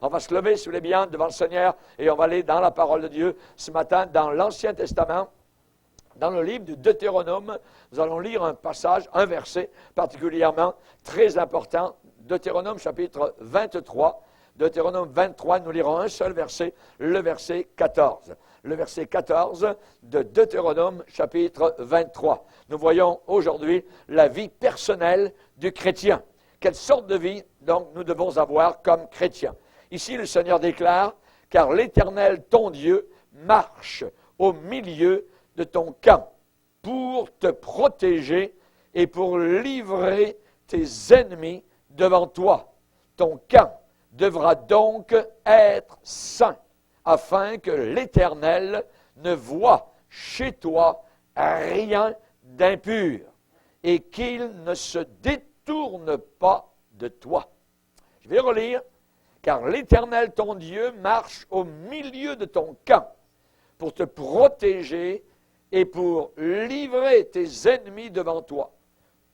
On va se lever, si vous voulez bien, devant le Seigneur et on va aller dans la parole de Dieu ce matin, dans l'Ancien Testament. Dans le livre du Deutéronome, nous allons lire un passage, un verset particulièrement très important. Deutéronome chapitre 23. Deutéronome 23, nous lirons un seul verset, le verset 14. Le verset 14 de Deutéronome chapitre 23. Nous voyons aujourd'hui la vie personnelle du chrétien. Quelle sorte de vie, donc, nous devons avoir comme chrétiens? Ici, le Seigneur déclare, « Car l'Éternel, ton Dieu, marche au milieu de ton camp pour te protéger et pour livrer tes ennemis devant toi. Ton camp devra donc être saint, afin que l'Éternel ne voie chez toi rien d'impur et qu'il ne se détourne pas de toi. » Je vais relire. « Car l'Éternel, ton Dieu, marche au milieu de ton camp pour te protéger et pour livrer tes ennemis devant toi.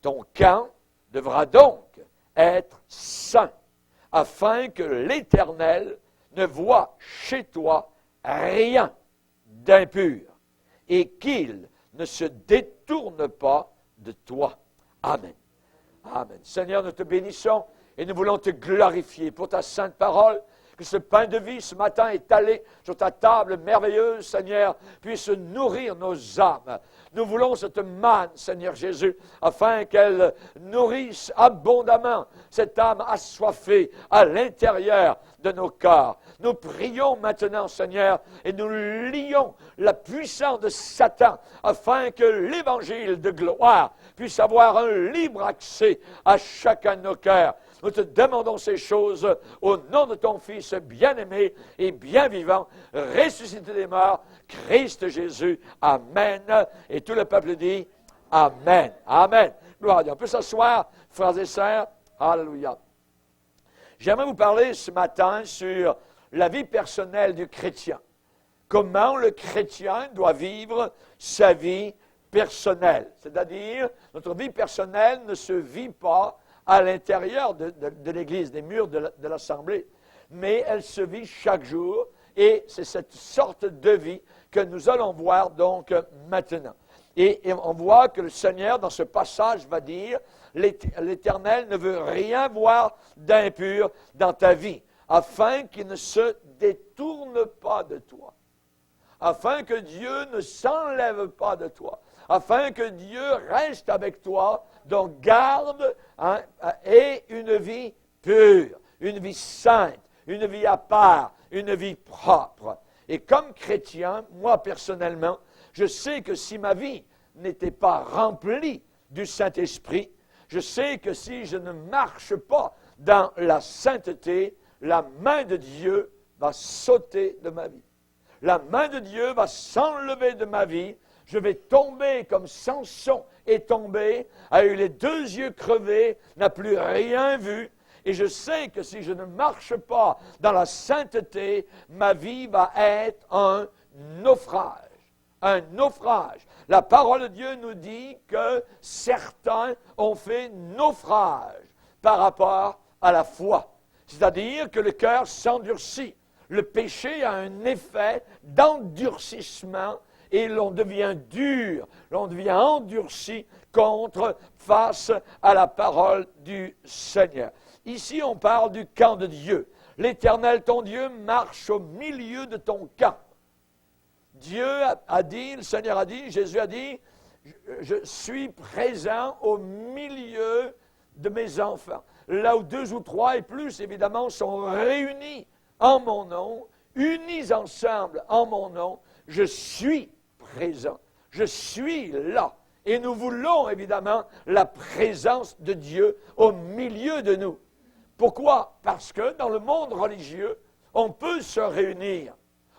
Ton camp devra donc être saint, afin que l'Éternel ne voie chez toi rien d'impur et qu'il ne se détourne pas de toi. » Amen. Amen. Seigneur, nous te bénissons et nous voulons te glorifier pour ta sainte parole. Que ce pain de vie ce matin étalé sur ta table merveilleuse, Seigneur, puisse nourrir nos âmes. Nous voulons cette manne, Seigneur Jésus, afin qu'elle nourrisse abondamment cette âme assoiffée à l'intérieur de nos corps. Nous prions maintenant, Seigneur, et nous lions la puissance de Satan, afin que l'évangile de gloire puisse avoir un libre accès à chacun de nos cœurs. Nous te demandons ces choses au nom de ton Fils bien-aimé et bien vivant, ressuscité des morts, Christ Jésus. Amen. Et tout le peuple dit Amen. Amen. Gloire à Dieu. On peut s'asseoir, frères et sœurs. Alléluia. J'aimerais vous parler ce matin sur la vie personnelle du chrétien. Comment le chrétien doit vivre sa vie personnelle. C'est-à-dire, notre vie personnelle ne se vit pas à l'intérieur de l'Église, des murs de l'Assemblée. Mais elle se vit chaque jour et c'est cette sorte de vie que nous allons voir donc maintenant. Et on voit que le Seigneur, dans ce passage, va dire « L'Éternel ne veut rien voir d'impur dans ta vie, afin qu'il ne se détourne pas de toi. » Afin que Dieu ne s'enlève pas de toi. Afin que Dieu reste avec toi, donc garde et une vie pure, une vie sainte, une vie à part, une vie propre. Et comme chrétien, moi personnellement, je sais que si ma vie n'était pas remplie du Saint-Esprit, je sais que si je ne marche pas dans la sainteté, la main de Dieu va sauter de ma vie. La main de Dieu va s'enlever de ma vie. Je vais tomber comme Samson est tombé, a eu les deux yeux crevés, n'a plus rien vu. Et je sais que si je ne marche pas dans la sainteté, ma vie va être un naufrage. Un naufrage. La parole de Dieu nous dit que certains ont fait naufrage par rapport à la foi. C'est-à-dire que le cœur s'endurcit. Le péché a un effet d'endurcissement et l'on devient dur, l'on devient endurci face à la parole du Seigneur. Ici, on parle du camp de Dieu. L'Éternel, ton Dieu, marche au milieu de ton camp. Dieu a dit, le Seigneur a dit, Jésus a dit, je suis présent au milieu de mes enfants. Là où 2 ou 3 et plus, évidemment, sont réunis en mon nom, unis ensemble en mon nom, je suis présent. Je suis là. Et nous voulons évidemment la présence de Dieu au milieu de nous. Pourquoi? Parce que dans le monde religieux, on peut se réunir.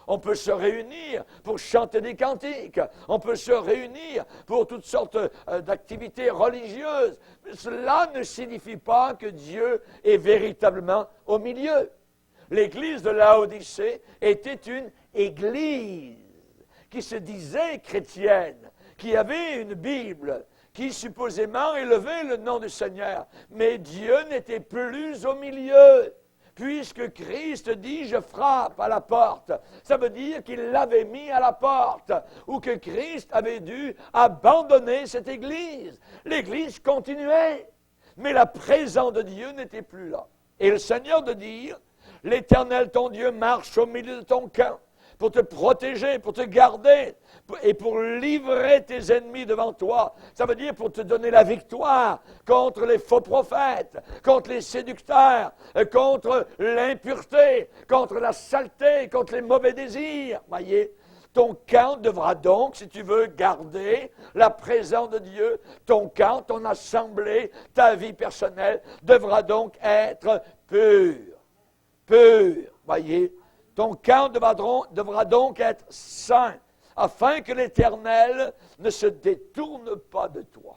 On peut se réunir pour chanter des cantiques. On peut se réunir pour toutes sortes d'activités religieuses. Mais cela ne signifie pas que Dieu est véritablement au milieu. L'église de Laodicée était une église qui se disait chrétienne, qui avait une Bible, qui supposément élevait le nom du Seigneur. Mais Dieu n'était plus au milieu. Puisque Christ dit, je frappe à la porte, ça veut dire qu'il l'avait mis à la porte, ou que Christ avait dû abandonner cette Église. L'Église continuait, mais la présence de Dieu n'était plus là. Et le Seigneur de dire, l'Éternel ton Dieu marche au milieu de ton camp, pour te protéger, pour te garder, et pour livrer tes ennemis devant toi. Ça veut dire pour te donner la victoire contre les faux prophètes, contre les séducteurs, contre l'impureté, contre la saleté, contre les mauvais désirs. Voyez, ton camp devra donc, si tu veux garder la présence de Dieu, ton camp, ton assemblée, ta vie personnelle devra donc être pur. Pur, voyez. Ton camp devra donc être saint, afin que l'Éternel ne se détourne pas de toi.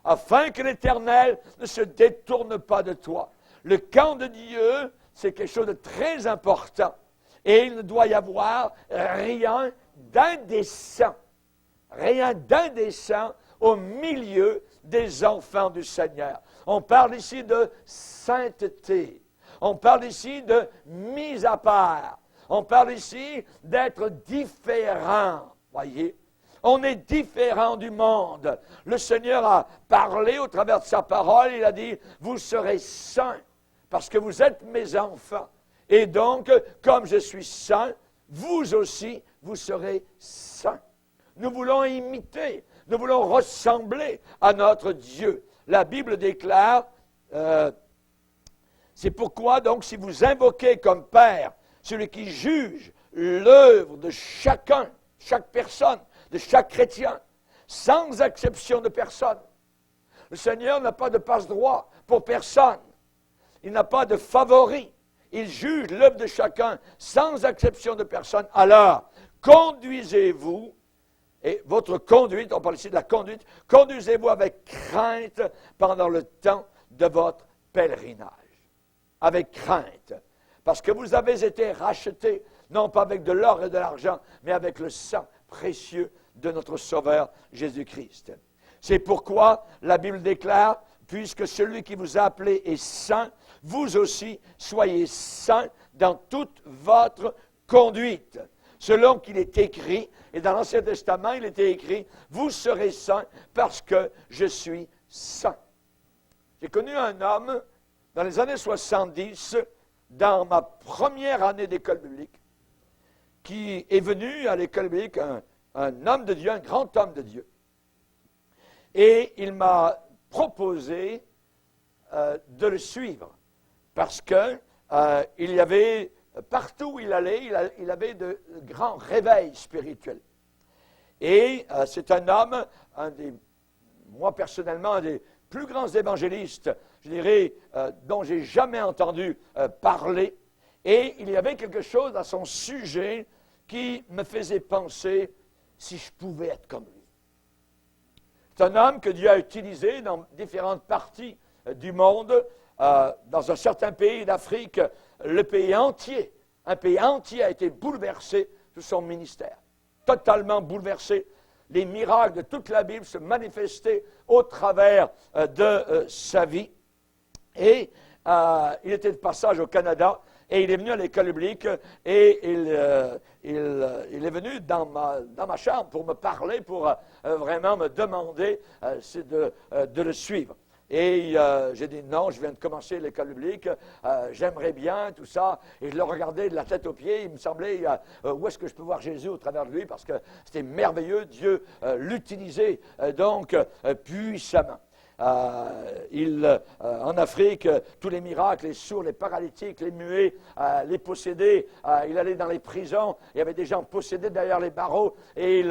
Afin que l'Éternel ne se détourne pas de toi. Le camp de Dieu, c'est quelque chose de très important. Et il ne doit y avoir rien d'indécent. Rien d'indécent au milieu des enfants du Seigneur. On parle ici de sainteté. On parle ici de mise à part. On parle ici d'être différent. Voyez, on est différent du monde. Le Seigneur a parlé au travers de sa parole. Il a dit, vous serez saints parce que vous êtes mes enfants. Et donc, comme je suis saint, vous aussi, vous serez saints. Nous voulons imiter, nous voulons ressembler à notre Dieu. La Bible déclare... c'est pourquoi, donc, si vous invoquez comme Père celui qui juge l'œuvre de chacun, chaque personne, de chaque chrétien, sans exception de personne, le Seigneur n'a pas de passe-droit pour personne. Il n'a pas de favori. Il juge l'œuvre de chacun sans exception de personne. Alors, conduisez-vous, et votre conduite, on parle ici de la conduite, conduisez-vous avec crainte pendant le temps de votre pèlerinage. Avec crainte, parce que vous avez été rachetés, non pas avec de l'or et de l'argent, mais avec le sang précieux de notre Sauveur Jésus-Christ. C'est pourquoi la Bible déclare, puisque celui qui vous a appelé est saint, vous aussi soyez saints dans toute votre conduite. Selon qu'il est écrit, et dans l'Ancien Testament, il était écrit, vous serez saints parce que je suis saint. J'ai connu un homme, dans les années 70, dans ma première année d'école biblique, qui est venu à l'école biblique, un homme de Dieu, un grand homme de Dieu. Et il m'a proposé de le suivre, parce que il y avait, partout où il allait, il avait de grands réveils spirituels. Et c'est un homme, moi personnellement, un des plus grands évangélistes, je dirais, dont j'ai jamais entendu parler. Et il y avait quelque chose à son sujet qui me faisait penser si je pouvais être comme lui. C'est un homme que Dieu a utilisé dans différentes parties du monde, dans un certain pays d'Afrique, le pays entier, un pays entier a été bouleversé de son ministère, totalement bouleversé. Les miracles de toute la Bible se manifestaient au travers de sa vie. Et il était de passage au Canada, et il est venu à l'école biblique, et il est venu dans ma chambre pour me parler, pour vraiment me demander de le suivre. Et j'ai dit non, je viens de commencer l'école biblique, j'aimerais bien, tout ça. Et je le regardais de la tête aux pieds, il me semblait, où est-ce que je peux voir Jésus au travers de lui, parce que c'était merveilleux, Dieu l'utilisait donc puissamment. En Afrique, tous les miracles, les sourds, les paralytiques, les muets, les possédés, il allait dans les prisons, il y avait des gens possédés derrière les barreaux, et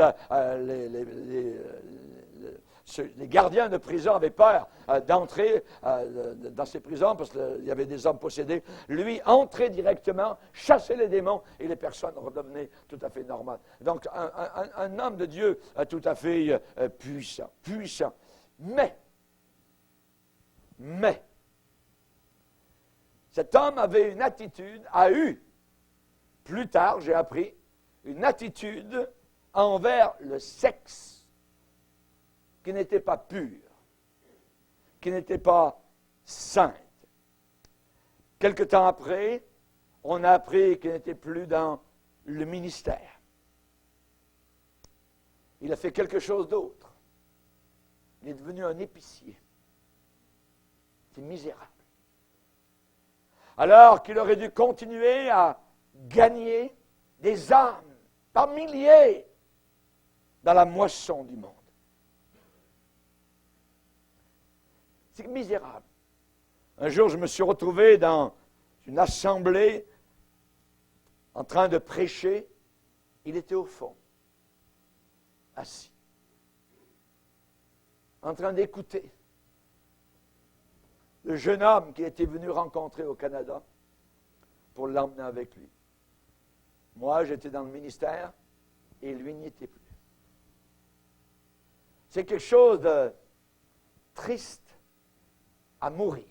les gardiens de prison avaient peur d'entrer dans ces prisons parce qu'il y avait des hommes possédés. Lui entrait directement, chassait les démons et les personnes redevenaient tout à fait normales. Donc un homme de Dieu tout à fait puissant. Mais, cet homme avait une attitude, a eu, plus tard j'ai appris, une attitude envers le sexe qui n'était pas pure, qui n'était pas sainte. quelque temps après, on a appris qu'il n'était plus dans le ministère. Il a fait quelque chose d'autre. Il est devenu un épicier. C'est misérable. Alors qu'il aurait dû continuer à gagner des âmes par milliers dans la moisson du monde. C'est misérable. Un jour, je me suis retrouvé dans une assemblée en train de prêcher. Il était au fond, assis, en train d'écouter le jeune homme qui était venu rencontrer au Canada pour l'emmener avec lui. Moi, j'étais dans le ministère et lui n'y était plus. C'est quelque chose de triste à mourir.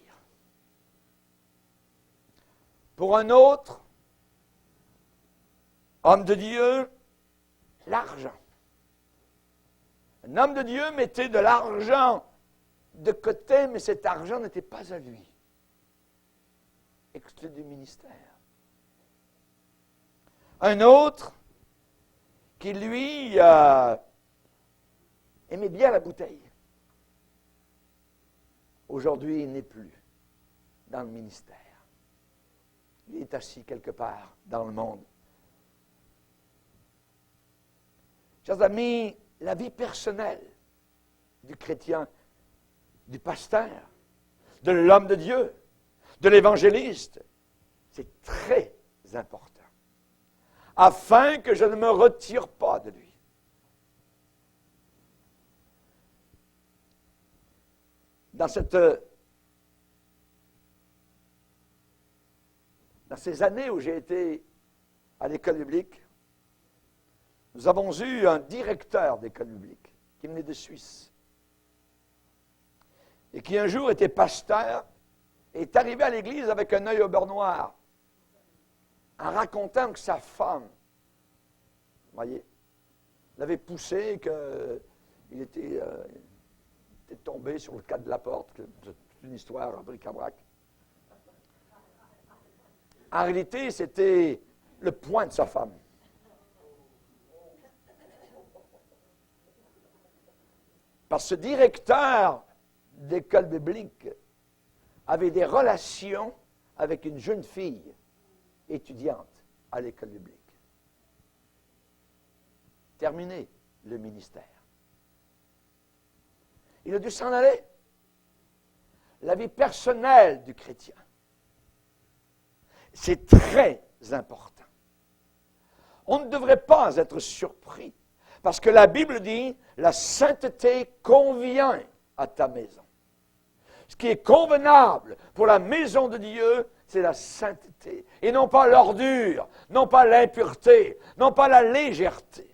Pour un autre, homme de Dieu, l'argent. Un homme de Dieu mettait de l'argent de côté, mais cet argent n'était pas à lui. Exclu du ministère. Un autre qui, lui, aimait bien la bouteille. Aujourd'hui, il n'est plus dans le ministère. Il est assis quelque part dans le monde. Chers amis, la vie personnelle du chrétien, du pasteur, de l'homme de Dieu, de l'évangéliste, c'est très important. Afin que je ne me retire pas de lui. Dans ces années où j'ai été à l'école biblique, nous avons eu un directeur d'école biblique qui venait de Suisse et qui un jour était pasteur et est arrivé à l'église avec un œil au beurre noir en racontant que sa femme, vous voyez, l'avait poussé, qu'il était tombé sur le cadre de la porte, c'est une histoire à bric-à-brac. En réalité, c'était le poing de sa femme. Parce que ce directeur d'école biblique avait des relations avec une jeune fille étudiante à l'école biblique. Terminé le ministère. Il a dû s'en aller. La vie personnelle du chrétien, c'est très important. On ne devrait pas être surpris, parce que la Bible dit, la sainteté convient à ta maison. Ce qui est convenable pour la maison de Dieu, c'est la sainteté, et non pas l'ordure, non pas l'impureté, non pas la légèreté.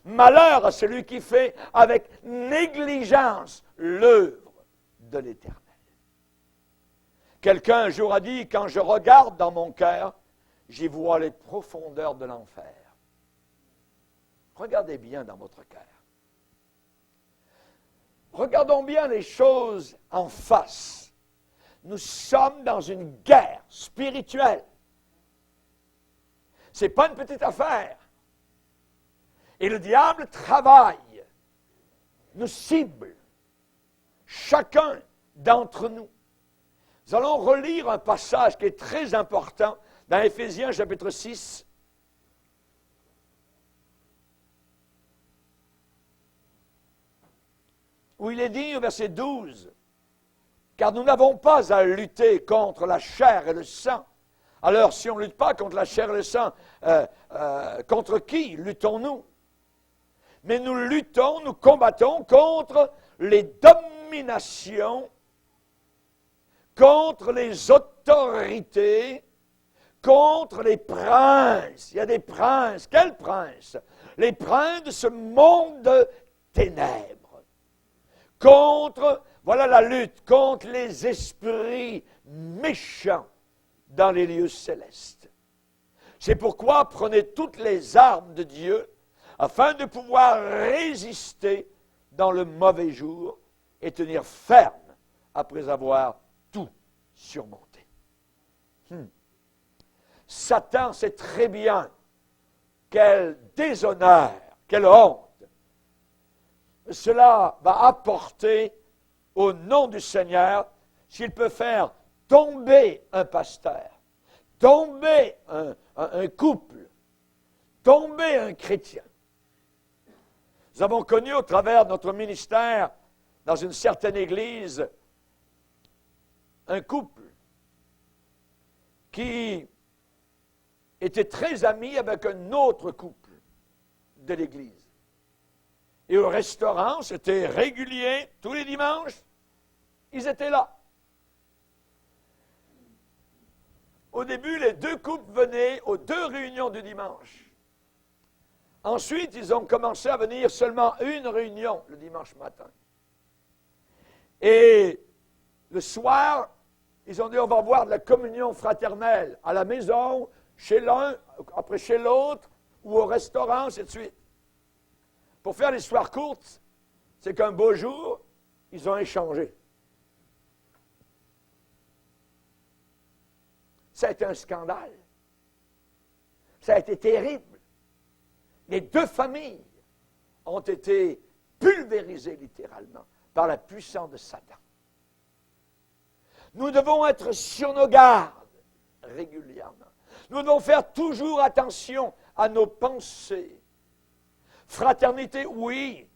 Malheur à celui qui fait avec négligence l'œuvre de l'Éternel. Quelqu'un un jour a dit, quand je regarde dans mon cœur, j'y vois les profondeurs de l'enfer. Regardez bien dans votre cœur. Regardons bien les choses en face. Nous sommes dans une guerre spirituelle. Ce n'est pas une petite affaire. Et le diable travaille, nous cible, chacun d'entre nous. Nous allons relire un passage qui est très important dans Éphésiens chapitre 6. Où il est dit au verset 12, « Car nous n'avons pas à lutter contre la chair et le sang. » Alors, si on ne lutte pas contre la chair et le sang, contre qui luttons-nous? Mais nous luttons, nous combattons contre les dominations, contre les autorités, contre les princes. Il y a des princes. Quels princes? Les princes de ce monde de ténèbres. Voilà la lutte contre les esprits méchants dans les lieux célestes. C'est pourquoi prenez toutes les armes de Dieu afin de pouvoir résister dans le mauvais jour et tenir ferme après avoir tout surmonté. Satan sait très bien quel déshonneur, quelle honte cela va apporter au nom du Seigneur s'il peut faire tomber un pasteur, tomber un couple, tomber un chrétien. Nous avons connu au travers de notre ministère dans une certaine église un couple qui était très ami avec un autre couple de l'église. Et au restaurant, c'était régulier, tous les dimanches, ils étaient là. Au début, les deux couples venaient aux 2 réunions du dimanche. Ensuite, ils ont commencé à venir seulement une réunion le dimanche matin. Et le soir, ils ont dit, on va voir de la communion fraternelle à la maison, chez l'un, après chez l'autre, ou au restaurant, ainsi de suite. Pour faire l'histoire courte, c'est qu'un beau jour, ils ont échangé. Ça a été un scandale. Ça a été terrible. Les 2 familles ont été pulvérisées littéralement par la puissance de Satan. Nous devons être sur nos gardes régulièrement. Nous devons faire toujours attention à nos pensées. Fraternité, oui.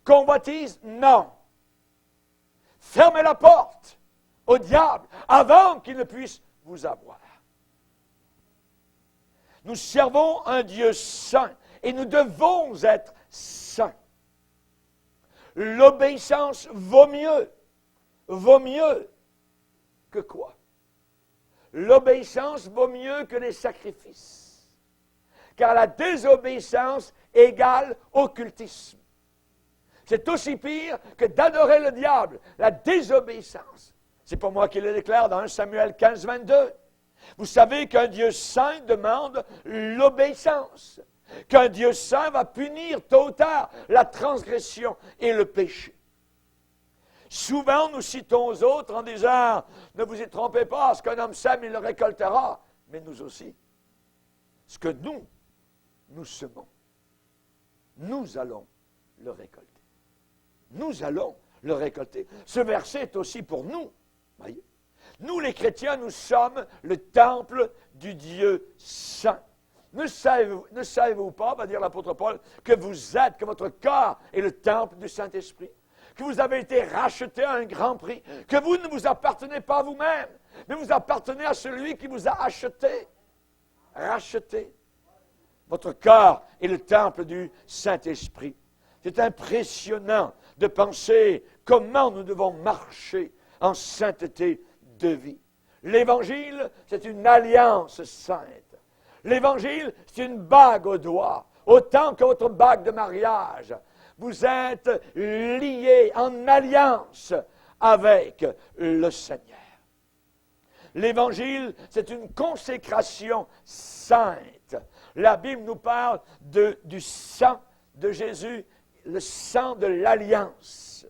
Convoitise, non. Fermez la porte au diable avant qu'il ne puisse vous avoir. Nous servons un Dieu saint et nous devons être saints. L'obéissance vaut mieux que quoi? L'obéissance vaut mieux que les sacrifices. Car la désobéissance égale occultisme. C'est aussi pire que d'adorer le diable, la désobéissance. C'est pour moi qu'il le déclare dans 1 Samuel 15, 22. Vous savez qu'un Dieu saint demande l'obéissance. Qu'un Dieu saint va punir tôt ou tard la transgression et le péché. Souvent, nous citons aux autres en disant, ne vous y trompez pas, ce qu'un homme sème, il le récoltera. Mais nous aussi, ce que nous semons, nous allons le récolter. Nous allons le récolter. Ce verset est aussi pour nous. Voyez? Nous, les chrétiens, nous sommes le temple du Dieu saint. Ne savez-vous pas, va dire l'apôtre Paul, que vous êtes, que votre corps est le temple du Saint-Esprit? Que vous avez été racheté à un grand prix, que vous ne vous appartenez pas à vous-même, mais vous appartenez à celui qui vous a acheté. Racheté. Votre corps est le temple du Saint-Esprit. C'est impressionnant de penser comment nous devons marcher en sainteté de vie. L'Évangile, c'est une alliance sainte. L'Évangile, c'est une bague au doigt, autant que votre bague de mariage. Vous êtes liés en alliance avec le Seigneur. L'Évangile, c'est une consécration sainte. La Bible nous parle du sang de Jésus, le sang de l'alliance.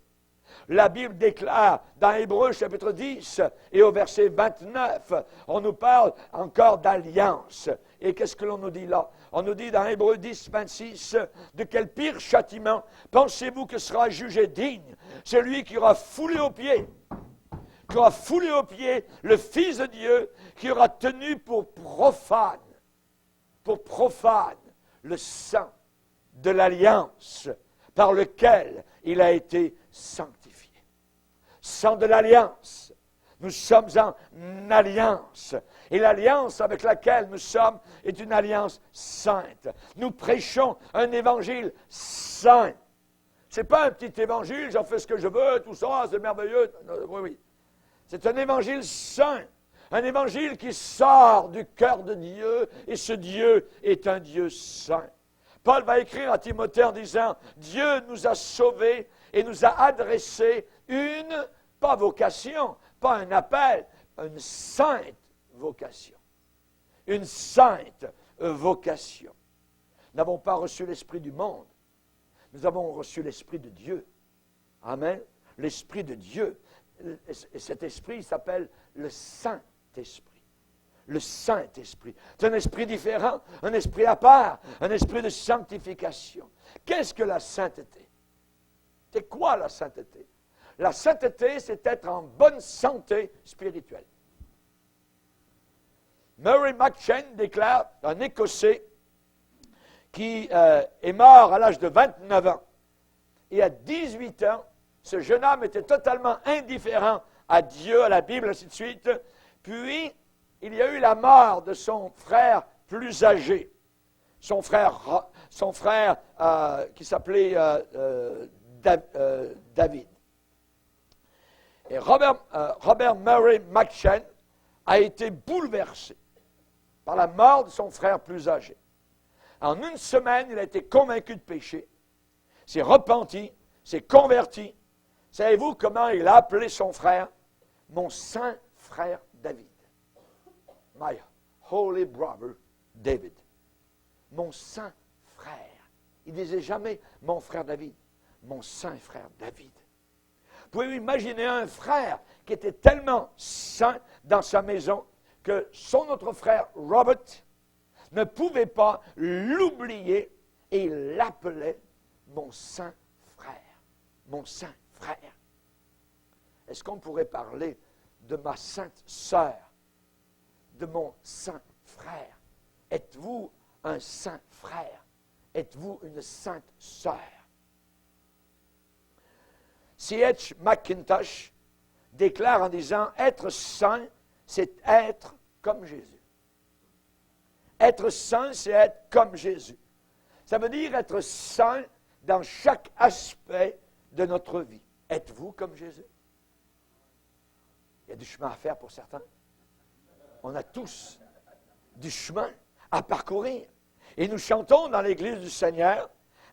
La Bible déclare dans Hébreux chapitre 10 et au verset 29, on nous parle encore d'alliance. Et qu'est-ce que l'on nous dit là? On nous dit dans Hébreux 10, 26, de quel pire châtiment pensez-vous que sera jugé digne celui qui aura foulé aux pieds le Fils de Dieu, qui aura tenu pour profane le sang de l'alliance par lequel il a été sanctifié. Sang de l'alliance. Nous sommes en alliance. Et l'alliance avec laquelle nous sommes est une alliance sainte. Nous prêchons un évangile saint. Ce n'est pas un petit évangile, j'en fais ce que je veux, tout ça, c'est merveilleux. Oui. C'est un évangile saint. Un évangile qui sort du cœur de Dieu, et ce Dieu est un Dieu saint. Paul va écrire à Timothée en disant, Dieu nous a sauvés et nous a adressé une, pas vocation, pas un appel, une sainte vocation. Une sainte vocation. Nous n'avons pas reçu l'esprit du monde. Nous avons reçu l'esprit de Dieu. Amen. L'esprit de Dieu. Et cet esprit s'appelle le Saint-Esprit. le Saint-Esprit. C'est un esprit différent, un esprit à part, un esprit de sanctification. Qu'est-ce que la sainteté? C'est quoi la sainteté? La sainteté, c'est être en bonne santé spirituelle. Murray McCheyne déclare, un Écossais qui est mort à l'âge de 29 ans. Et à 18 ans, ce jeune homme était totalement indifférent à Dieu, à la Bible, ainsi de suite. Puis, il y a eu la mort de son frère plus âgé, son frère qui s'appelait David. Et Robert Murray McCheyne a été bouleversé par la mort de son frère plus âgé. En une semaine, il a été convaincu de péché, s'est repenti, s'est converti. Savez-vous comment il a appelé son frère? Mon saint frère David. My holy brother David. Mon saint frère. Il ne disait jamais mon frère David, mon saint frère David. Pouvez-vous imaginer un frère qui était tellement saint dans sa maison que son autre frère Robert ne pouvait pas l'oublier et il l'appelait mon saint frère. Mon saint frère. Est-ce qu'on pourrait parler de ma sainte sœur, de mon saint frère? Êtes-vous un saint frère? Êtes-vous une sainte sœur? C.H. McIntosh déclare en disant « Être saint, c'est être comme Jésus. » Être saint, c'est être comme Jésus. Ça veut dire être saint dans chaque aspect de notre vie. Êtes-vous comme Jésus? Il y a du chemin à faire pour certains. On a tous du chemin à parcourir. Et nous chantons dans l'Église du Seigneur,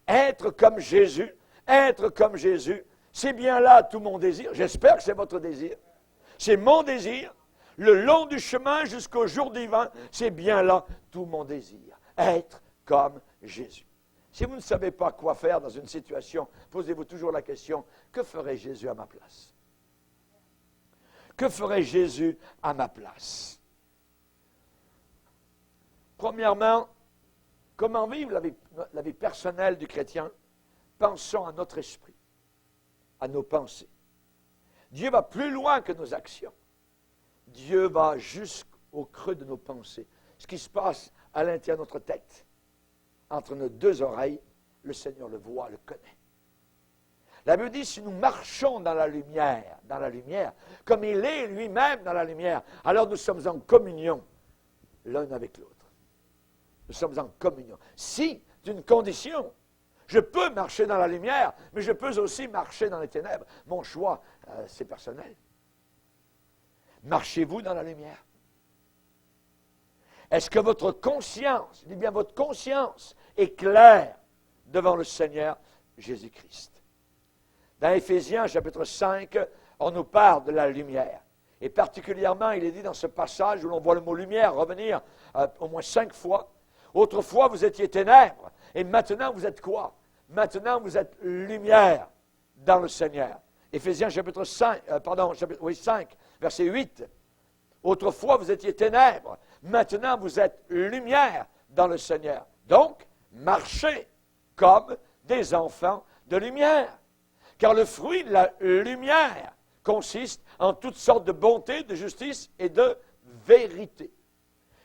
être comme Jésus, être comme Jésus. C'est bien là tout mon désir. J'espère que c'est votre désir. C'est mon désir. Le long du chemin jusqu'au jour divin, c'est bien là tout mon désir. Être comme Jésus. Si vous ne savez pas quoi faire dans une situation, posez-vous toujours la question, que ferait Jésus à ma place? Que ferait Jésus à ma place? Premièrement, comment vivre la vie personnelle du chrétien? Pensons à notre esprit, à nos pensées. Dieu va plus loin que nos actions. Dieu va jusqu'au creux de nos pensées. Ce qui se passe à l'intérieur de notre tête, entre nos deux oreilles, le Seigneur le voit, le connaît. La Bible dit, si nous marchons dans la lumière, comme il est lui-même dans la lumière, alors nous sommes en communion l'un avec l'autre. Nous sommes en communion. Si, d'une condition, je peux marcher dans la lumière, mais je peux aussi marcher dans les ténèbres. Mon choix, c'est personnel. Marchez-vous dans la lumière? Est-ce que votre conscience, je dis bien votre conscience, est claire devant le Seigneur Jésus-Christ? Dans Éphésiens, chapitre 5, on nous parle de la lumière. Et particulièrement, il est dit dans ce passage où l'on voit le mot lumière revenir au moins 5 fois. Autrefois, vous étiez ténèbres. Et maintenant, vous êtes quoi? Maintenant, vous êtes lumière dans le Seigneur. Éphésiens, chapitre 5, 5, verset 8. Autrefois, vous étiez ténèbres. Maintenant, vous êtes lumière dans le Seigneur. Donc, marchez comme des enfants de lumière. Car le fruit de la lumière consiste en toutes sortes de bonté, de justice et de vérité.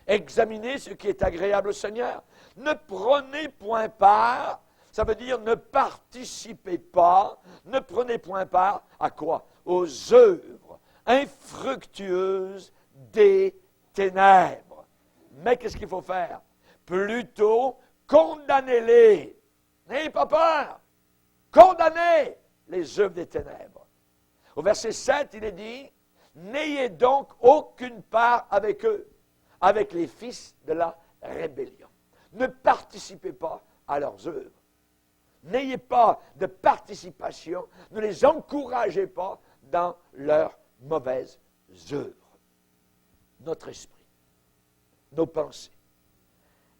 Examinez ce qui est agréable au Seigneur. Ne prenez point part, ça veut dire ne participez pas, ne prenez point part à quoi? Aux œuvres infructueuses des ténèbres. Mais qu'est-ce qu'il faut faire? Plutôt, condamnez-les. N'ayez pas peur. Condamnez les œuvres des ténèbres. Au verset 7, il est dit, n'ayez donc aucune part avec eux, avec les fils de la rébellion. Ne participez pas à leurs œuvres. N'ayez pas de participation, ne les encouragez pas dans leurs mauvaises œuvres. Notre esprit, nos pensées.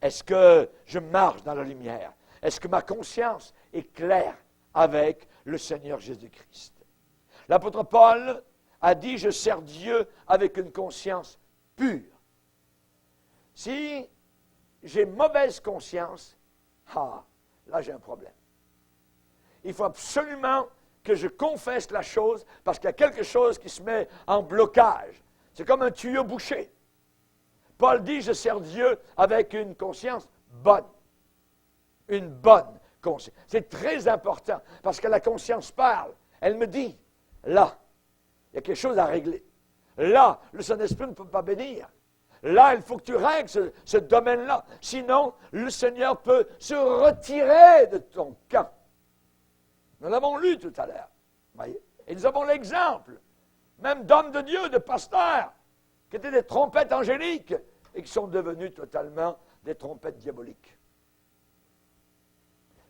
Est-ce que je marche dans la lumière? Est-ce que ma conscience est claire avec le Seigneur Jésus-Christ? L'apôtre Paul a dit, je sers Dieu avec une conscience pure. Si j'ai mauvaise conscience, là j'ai un problème. Il faut absolument que je confesse la chose parce qu'il y a quelque chose qui se met en blocage. C'est comme un tuyau bouché. Paul dit, je sers Dieu avec une conscience bonne. Une bonne conscience. C'est très important parce que la conscience parle. Elle me dit, là, il y a quelque chose à régler. Là, le Saint-Esprit ne peut pas bénir. Là, il faut que tu règles ce domaine-là. Sinon, le Seigneur peut se retirer de ton camp. Nous l'avons lu tout à l'heure. Voyez? Et nous avons l'exemple, même d'hommes de Dieu, de pasteurs, qui étaient des trompettes angéliques et qui sont devenus totalement des trompettes diaboliques.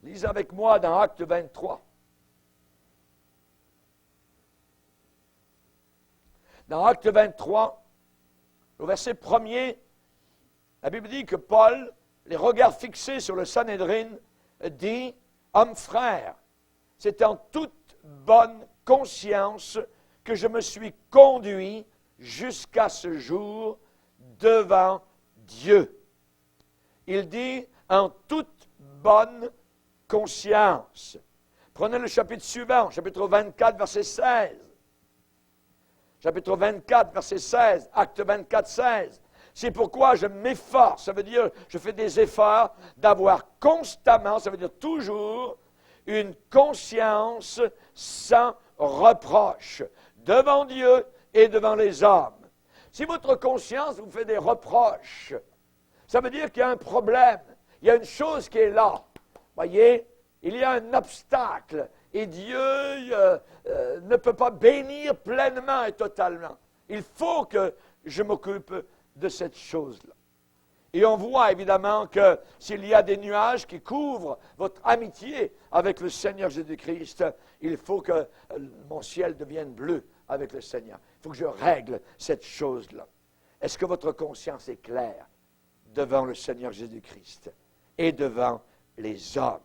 Lisez avec moi dans Acte 23. Dans Acte 23, au verset 1er, la Bible dit que Paul, les regards fixés sur le Sanhédrin, dit, « Hommes frères, c'est en toute bonne conscience que je me suis conduit jusqu'à ce jour devant Dieu. » Il dit, « En toute bonne conscience. » Prenez le chapitre suivant, chapitre 24, verset 16. Chapitre 24, verset 16, acte 24, 16. C'est pourquoi je m'efforce, ça veut dire, je fais des efforts d'avoir constamment, ça veut dire toujours, une conscience sans reproche, devant Dieu et devant les hommes. Si votre conscience vous fait des reproches, ça veut dire qu'il y a un problème, il y a une chose qui est là. Voyez, il y a un obstacle. Et Dieu ne peut pas bénir pleinement et totalement. Il faut que je m'occupe de cette chose-là. Et on voit évidemment que s'il y a des nuages qui couvrent votre amitié avec le Seigneur Jésus-Christ, il faut que mon ciel devienne bleu avec le Seigneur. Il faut que je règle cette chose-là. Est-ce que votre conscience est claire devant le Seigneur Jésus-Christ et devant les hommes?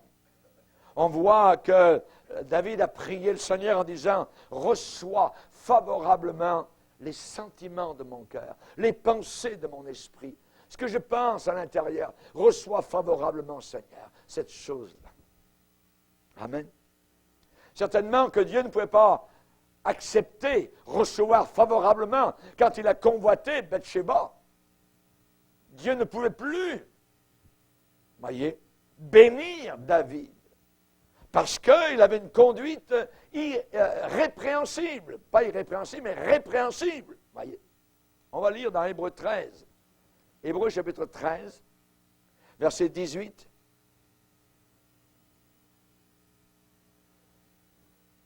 On voit que David a prié le Seigneur en disant « Reçois favorablement les sentiments de mon cœur, les pensées de mon esprit, ce que je pense à l'intérieur. Reçois favorablement, Seigneur, cette chose-là. » Amen. Certainement que Dieu ne pouvait pas accepter, recevoir favorablement quand il a convoité Bathsheba. Dieu ne pouvait plus, voyez, bénir David. Parce qu'il avait une conduite répréhensible. Pas irrépréhensible, mais répréhensible. Voyez. On va lire dans Hébreux 13. Hébreux chapitre 13, verset 18.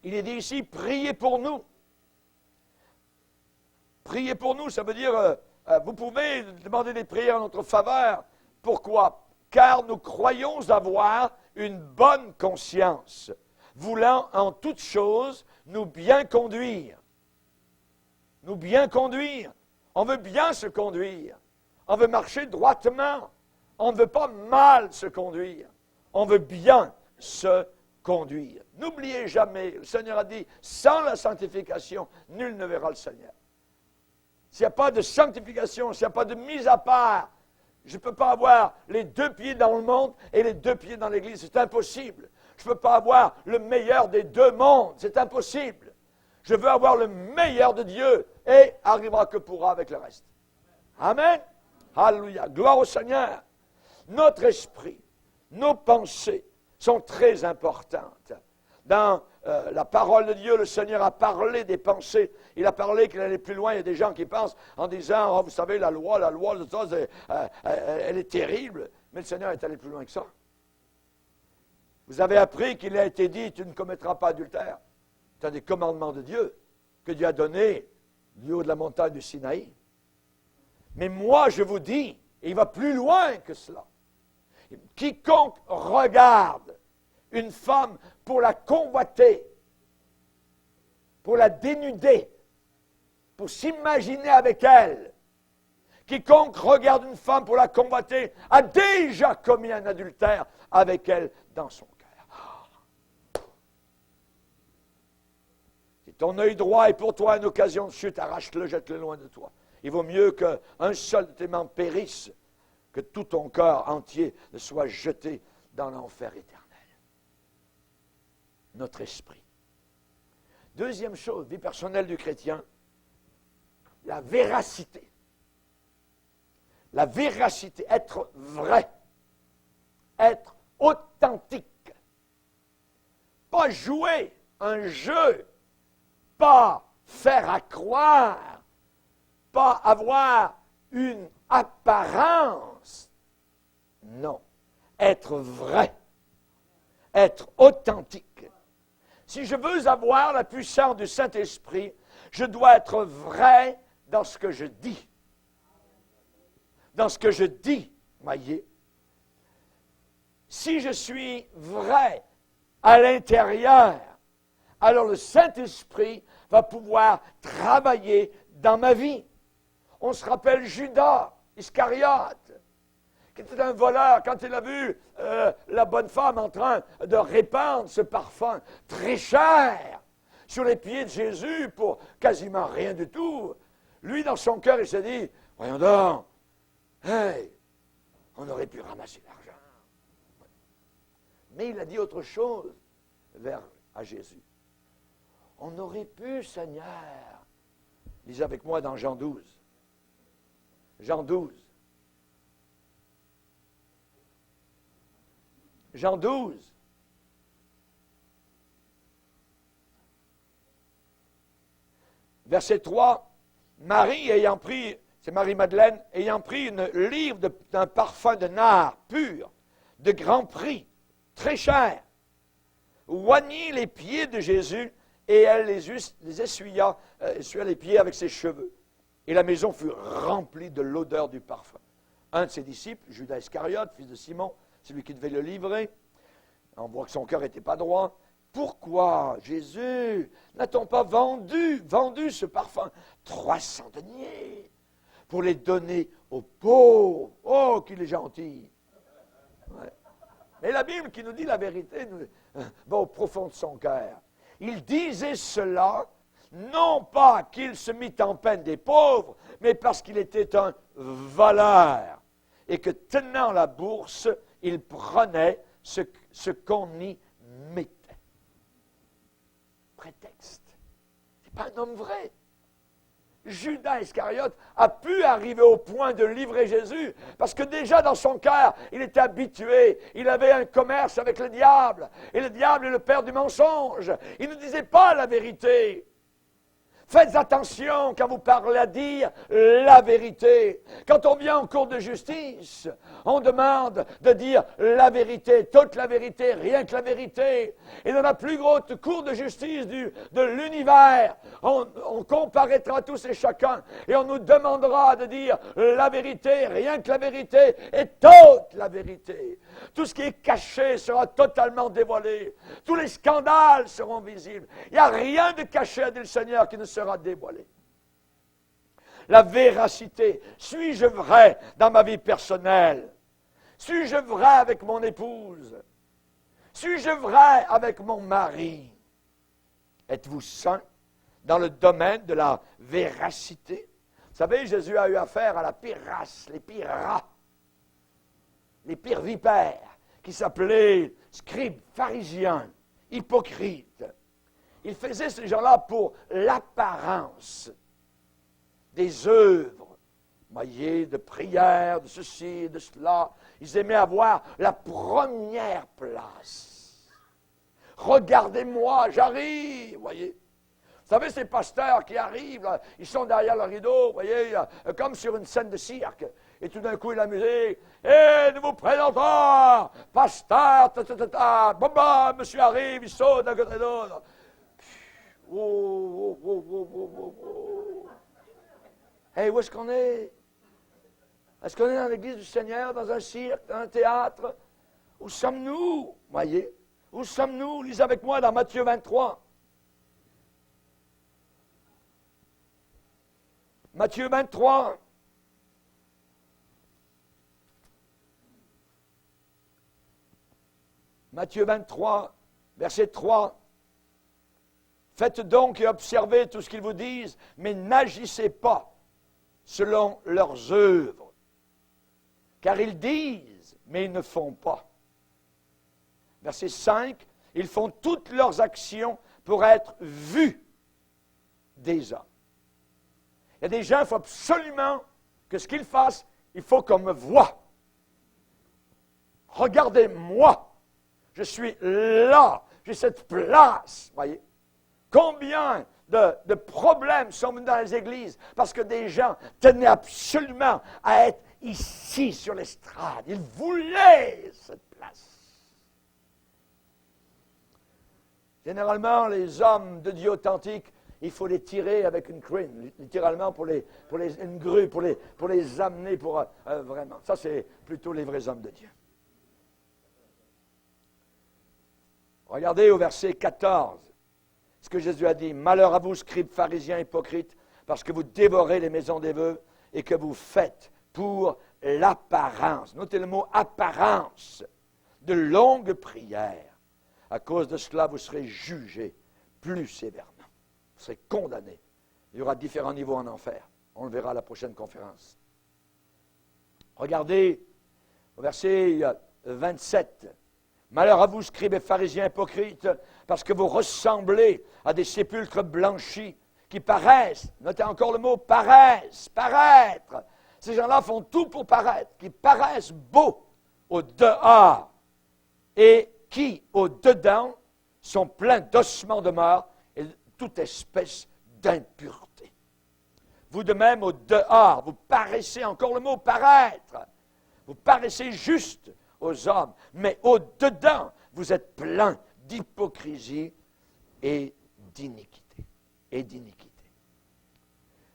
Il est dit ici, priez pour nous. Priez pour nous, ça veut dire, vous pouvez demander des prières en notre faveur. Pourquoi? Car nous croyons avoir une bonne conscience, voulant en toutes choses nous bien conduire. Nous bien conduire. On veut bien se conduire. On veut marcher droitement. On ne veut pas mal se conduire. On veut bien se conduire. N'oubliez jamais, le Seigneur a dit, sans la sanctification, nul ne verra le Seigneur. S'il n'y a pas de sanctification, s'il n'y a pas de mise à part, je ne peux pas avoir les 2 pieds dans le monde et les 2 pieds dans l'Église. C'est impossible. Je ne peux pas avoir le meilleur des 2 mondes. C'est impossible. Je veux avoir le meilleur de Dieu et arrivera que pourra avec le reste. Amen. Alléluia. Gloire au Seigneur. Notre esprit, nos pensées sont très importantes. Dans la parole de Dieu, le Seigneur a parlé des pensées. Il a parlé qu'il allait plus loin. Il y a des gens qui pensent en disant, oh, vous savez, la loi, elle est terrible. Mais le Seigneur est allé plus loin que ça. Vous avez appris qu'il a été dit, tu ne commettras pas adultère. C'est un des commandements de Dieu que Dieu a donné du haut de la montagne du Sinaï. Mais moi, je vous dis, et il va plus loin que cela. Quiconque regarde une femme pour la convoiter, pour la dénuder, pour s'imaginer avec elle. Quiconque regarde une femme pour la convoiter a déjà commis un adultère avec elle dans son cœur. Si ton œil droit est pour toi une occasion de chute, arrache-le, jette-le loin de toi. Il vaut mieux qu'un seul de tes membres périsse que tout ton corps entier ne soit jeté dans l'enfer éternel. Notre esprit. Deuxième chose, vie personnelle du chrétien, la véracité. La véracité, être vrai, être authentique. Pas jouer un jeu, pas faire à croire, pas avoir une apparence. Non, être vrai, être authentique. Si je veux avoir la puissance du Saint-Esprit, je dois être vrai dans ce que je dis. Dans ce que je dis, voyez. Si je suis vrai à l'intérieur, alors le Saint-Esprit va pouvoir travailler dans ma vie. On se rappelle Judas Iscariote, qui était un voleur, quand il a vu la bonne femme en train de répandre ce parfum très cher sur les pieds de Jésus pour quasiment rien du tout. Lui, dans son cœur, il s'est dit, voyons donc, hey, on aurait pu ramasser l'argent. Mais il a dit autre chose à Jésus. On aurait pu, Seigneur, lisez avec moi dans Jean 12. Jean 12. Jean 12. Verset 3. Marie ayant pris, c'est Marie-Madeleine, ayant pris une livre d'un parfum de nard pur, de grand prix, très cher, oignit les pieds de Jésus et elle les essuya les pieds avec ses cheveux. Et la maison fut remplie de l'odeur du parfum. Un de ses disciples, Judas Iscariote, fils de Simon, celui qui devait le livrer, on voit que son cœur n'était pas droit. Pourquoi, Jésus, n'a-t-on pas vendu ce parfum 300 deniers pour les donner aux pauvres? Oh, qu'il est gentil! Ouais. Mais la Bible qui nous dit la vérité va au profond de son cœur. Il disait cela, non pas qu'il se mit en peine des pauvres, mais parce qu'il était un voleur, et que tenant la bourse, il prenait ce qu'on y mettait. Prétexte. Ce n'est pas un homme vrai. Judas Iscariote a pu arriver au point de livrer Jésus, parce que déjà dans son cœur, il était habitué, il avait un commerce avec le diable, et le diable est le père du mensonge. Il ne disait pas la vérité. Faites attention quand vous parlez à dire la vérité. Quand on vient en cour de justice, on demande de dire la vérité, toute la vérité, rien que la vérité. Et dans la plus grosse cour de justice de l'univers, on comparaîtra tous et chacun et on nous demandera de dire la vérité, rien que la vérité et toute la vérité. Tout ce qui est caché sera totalement dévoilé. Tous les scandales seront visibles. Il n'y a rien de caché, a dit le Seigneur, qui ne sera dévoilé. La véracité. Suis-je vrai dans ma vie personnelle? Suis-je vrai avec mon épouse? Suis-je vrai avec mon mari? Êtes-vous saint dans le domaine de la véracité? Vous savez, Jésus a eu affaire à la pire race, les pires rats, les pires vipères, qui s'appelaient scribes, pharisiens, hypocrites. Il faisait ces gens-là pour l'apparence des œuvres, voyez, de prière, de ceci, de cela. Ils aimaient avoir la première place. Regardez-moi, j'arrive, voyez. Vous savez, ces pasteurs qui arrivent, là, ils sont derrière le rideau, voyez, comme sur une scène de cirque. Et tout d'un coup, il a la musique. Et nous vous présentons, pasteur, bam, bam, monsieur arrive, il saute d'un côté de l'autre. Oh, oh, oh, oh, oh, oh. Hey, où est-ce qu'on est? Est-ce qu'on est dans l'église du Seigneur, dans un cirque, dans un théâtre? Où sommes-nous? Voyez, où sommes-nous? Lisez avec moi dans Matthieu 23. Matthieu 23. Matthieu 23, verset 3. Faites donc et observez tout ce qu'ils vous disent, mais n'agissez pas selon leurs œuvres, car ils disent, mais ils ne font pas. Verset 5, ils font toutes leurs actions pour être vus des hommes. Il y a des gens, il faut absolument que ce qu'ils fassent, il faut qu'on me voie. Regardez-moi, je suis là, j'ai cette place, voyez. Combien de problèmes sont venus dans les églises parce que des gens tenaient absolument à être ici sur l'estrade. Ils voulaient cette place. Généralement, les hommes de Dieu authentiques, il faut les tirer avec une crane, littéralement une grue, pour les amener, vraiment. Ça, c'est plutôt les vrais hommes de Dieu. Regardez au verset 14, ce que Jésus a dit. « Malheur à vous, scribes, pharisiens, hypocrites, parce que vous dévorez les maisons des vœux et que vous faites pour l'apparence. » Notez le mot « apparence » de longues prières. À cause de cela, vous serez jugés plus sévèrement. Vous serez condamnés. Il y aura différents niveaux en enfer. On le verra à la prochaine conférence. Regardez au verset 27. « Malheur à vous, scribes et pharisiens hypocrites, parce que vous ressemblez à des sépulcres blanchis qui paraissent. » Notez encore le mot « paraissent »,« paraître ». Ces gens-là font tout pour paraître, qui paraissent beaux au dehors et qui, au dedans, sont pleins d'ossements de mort et de toute espèce d'impureté. Vous de même, au dehors, vous paraissez, encore le mot « paraître », vous paraissez juste aux hommes, mais au dedans, vous êtes pleins d'hypocrisie et d'iniquité.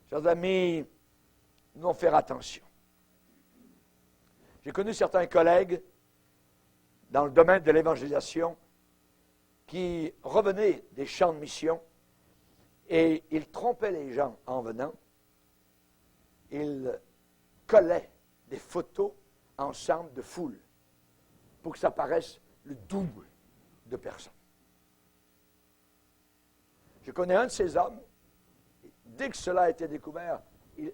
Chers amis, nous devons faire attention. J'ai connu certains collègues dans le domaine de l'évangélisation qui revenaient des champs de mission et ils trompaient les gens en venant. Ils collaient des photos ensemble de foule pour que ça paraisse le double de personnes. Je connais un de ces hommes, dès que cela a été découvert, il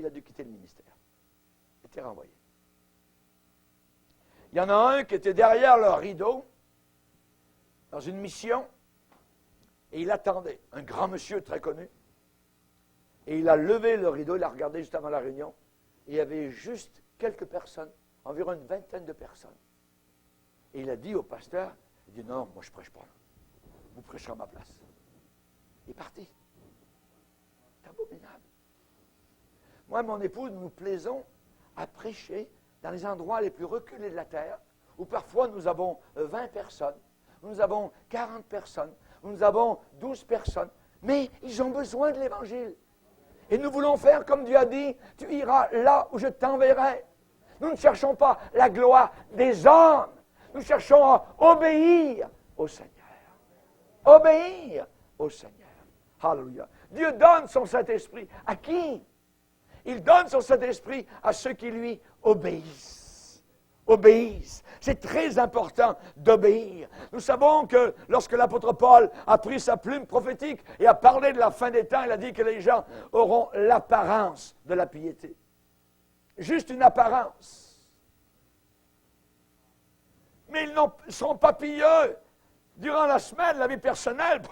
a dû quitter le ministère. Il a été renvoyé. Il y en a un qui était derrière le rideau, dans une mission, et il attendait. Un grand monsieur très connu. Et il a levé le rideau, il a regardé juste avant la réunion, et il y avait juste quelques personnes, environ une vingtaine de personnes. Et il a dit au pasteur, il dit, non, moi je ne prêche pas. Vous prêcherez à ma place. Il est parti. C'est abominable. Moi et mon épouse, nous plaisons à prêcher dans les endroits les plus reculés de la terre, où parfois nous avons 20 personnes, où nous avons 40 personnes, où nous avons 12 personnes, mais ils ont besoin de l'Évangile. Et nous voulons faire comme Dieu a dit, tu iras là où je t'enverrai. Nous ne cherchons pas la gloire des hommes, nous cherchons à obéir au Seigneur. Obéir au Seigneur. Alléluia. Dieu donne son Saint-Esprit à qui? Il donne son Saint-Esprit à ceux qui lui obéissent. Obéissent. C'est très important d'obéir. Nous savons que lorsque l'apôtre Paul a pris sa plume prophétique et a parlé de la fin des temps, il a dit que les gens auront l'apparence de la piété. Juste une apparence. Mais ils ne seront pas pieux. Durant la semaine, la vie personnelle,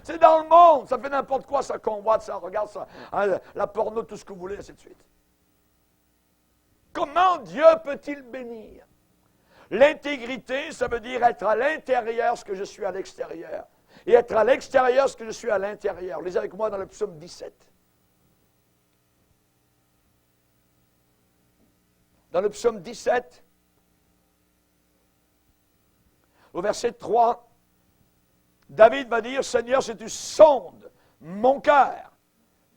c'est dans le monde. Ça fait n'importe quoi, ça convoite, ça regarde, ça, hein, la porno, tout ce que vous voulez, ainsi de suite. Comment Dieu peut-il bénir? L'intégrité, ça veut dire être à l'intérieur ce que je suis à l'extérieur. Et être à l'extérieur ce que je suis à l'intérieur. Lisez avec moi dans le psaume 17. Dans le psaume 17, au verset 3, David va dire, Seigneur, si tu sondes mon cœur,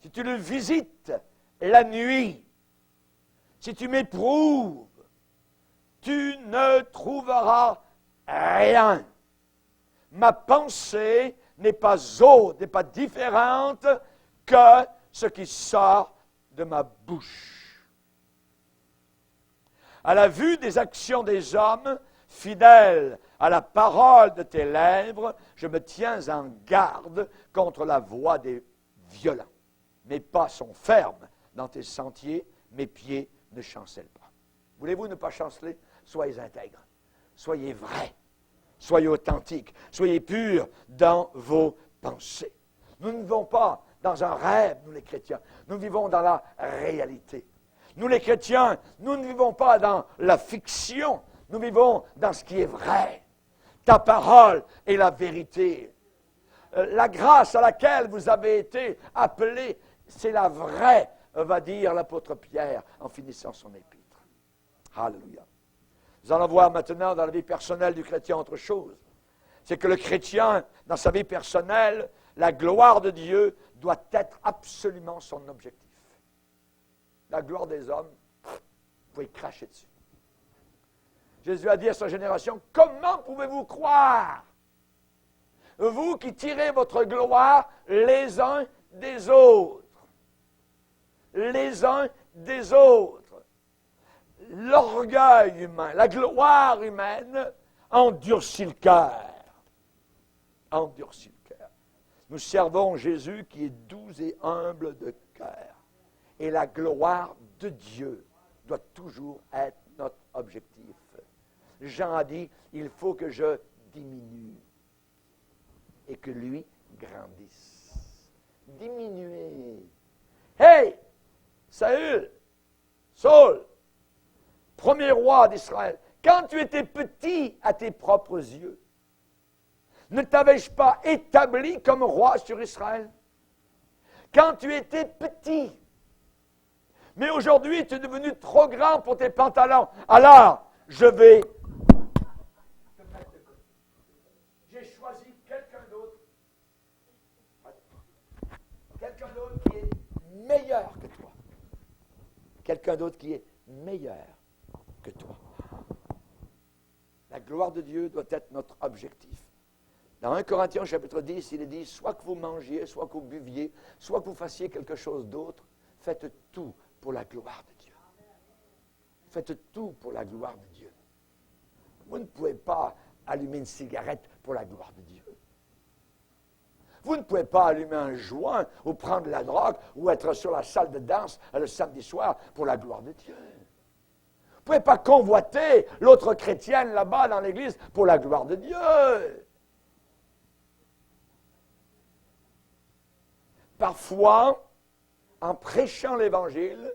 si tu le visites la nuit, si tu m'éprouves, tu ne trouveras rien. Ma pensée n'est pas autre, n'est pas différente que ce qui sort de ma bouche. À la vue des actions des hommes, fidèles à la parole de tes lèvres, je me tiens en garde contre la voie des violents. Mes pas sont fermes dans tes sentiers, mes pieds ne chancellent pas. Voulez-vous ne pas chanceler? Soyez intègres. Soyez vrais. Soyez authentiques. Soyez purs dans vos pensées. Nous ne vivons pas dans un rêve, nous les chrétiens. Nous vivons dans la réalité. Nous les chrétiens, nous ne vivons pas dans la fiction. Nous vivons dans ce qui est vrai. Ta parole est la vérité. La grâce à laquelle vous avez été appelés, c'est la vraie, va dire l'apôtre Pierre en finissant son épître. Alléluia. Nous allons voir maintenant dans la vie personnelle du chrétien autre chose. C'est que le chrétien, dans sa vie personnelle, la gloire de Dieu doit être absolument son objectif. La gloire des hommes, vous pouvez cracher dessus. Jésus a dit à sa génération, comment pouvez-vous croire? Vous qui tirez votre gloire les uns des autres. Les uns des autres. L'orgueil humain, la gloire humaine endurcit le cœur. Endurcit le cœur. Nous servons Jésus qui est doux et humble de cœur. Et la gloire de Dieu doit toujours être notre objectif. Jean a dit, il faut que je diminue et que lui grandisse. Diminuer. Hey! Saül! Saul! Premier roi d'Israël. Quand tu étais petit à tes propres yeux, ne t'avais-je pas établi comme roi sur Israël? Quand tu étais petit. Mais aujourd'hui, tu es devenu trop grand pour tes pantalons. Alors, je vais te mettre de côté. J'ai choisi quelqu'un d'autre. Quelqu'un d'autre qui est meilleur que toi. Quelqu'un d'autre qui est meilleur que toi. La gloire de Dieu doit être notre objectif. Dans 1 Corinthiens chapitre 10, il est dit, soit que vous mangiez, soit que vous buviez, soit que vous fassiez quelque chose d'autre, faites tout pour la gloire de Dieu. Faites tout pour la gloire de Dieu. Vous ne pouvez pas allumer une cigarette pour la gloire de Dieu. Vous ne pouvez pas allumer un joint ou prendre la drogue ou être sur la salle de danse le samedi soir pour la gloire de Dieu. Vous ne pouvez pas convoiter l'autre chrétienne là-bas dans l'église pour la gloire de Dieu. Parfois, en prêchant l'Évangile,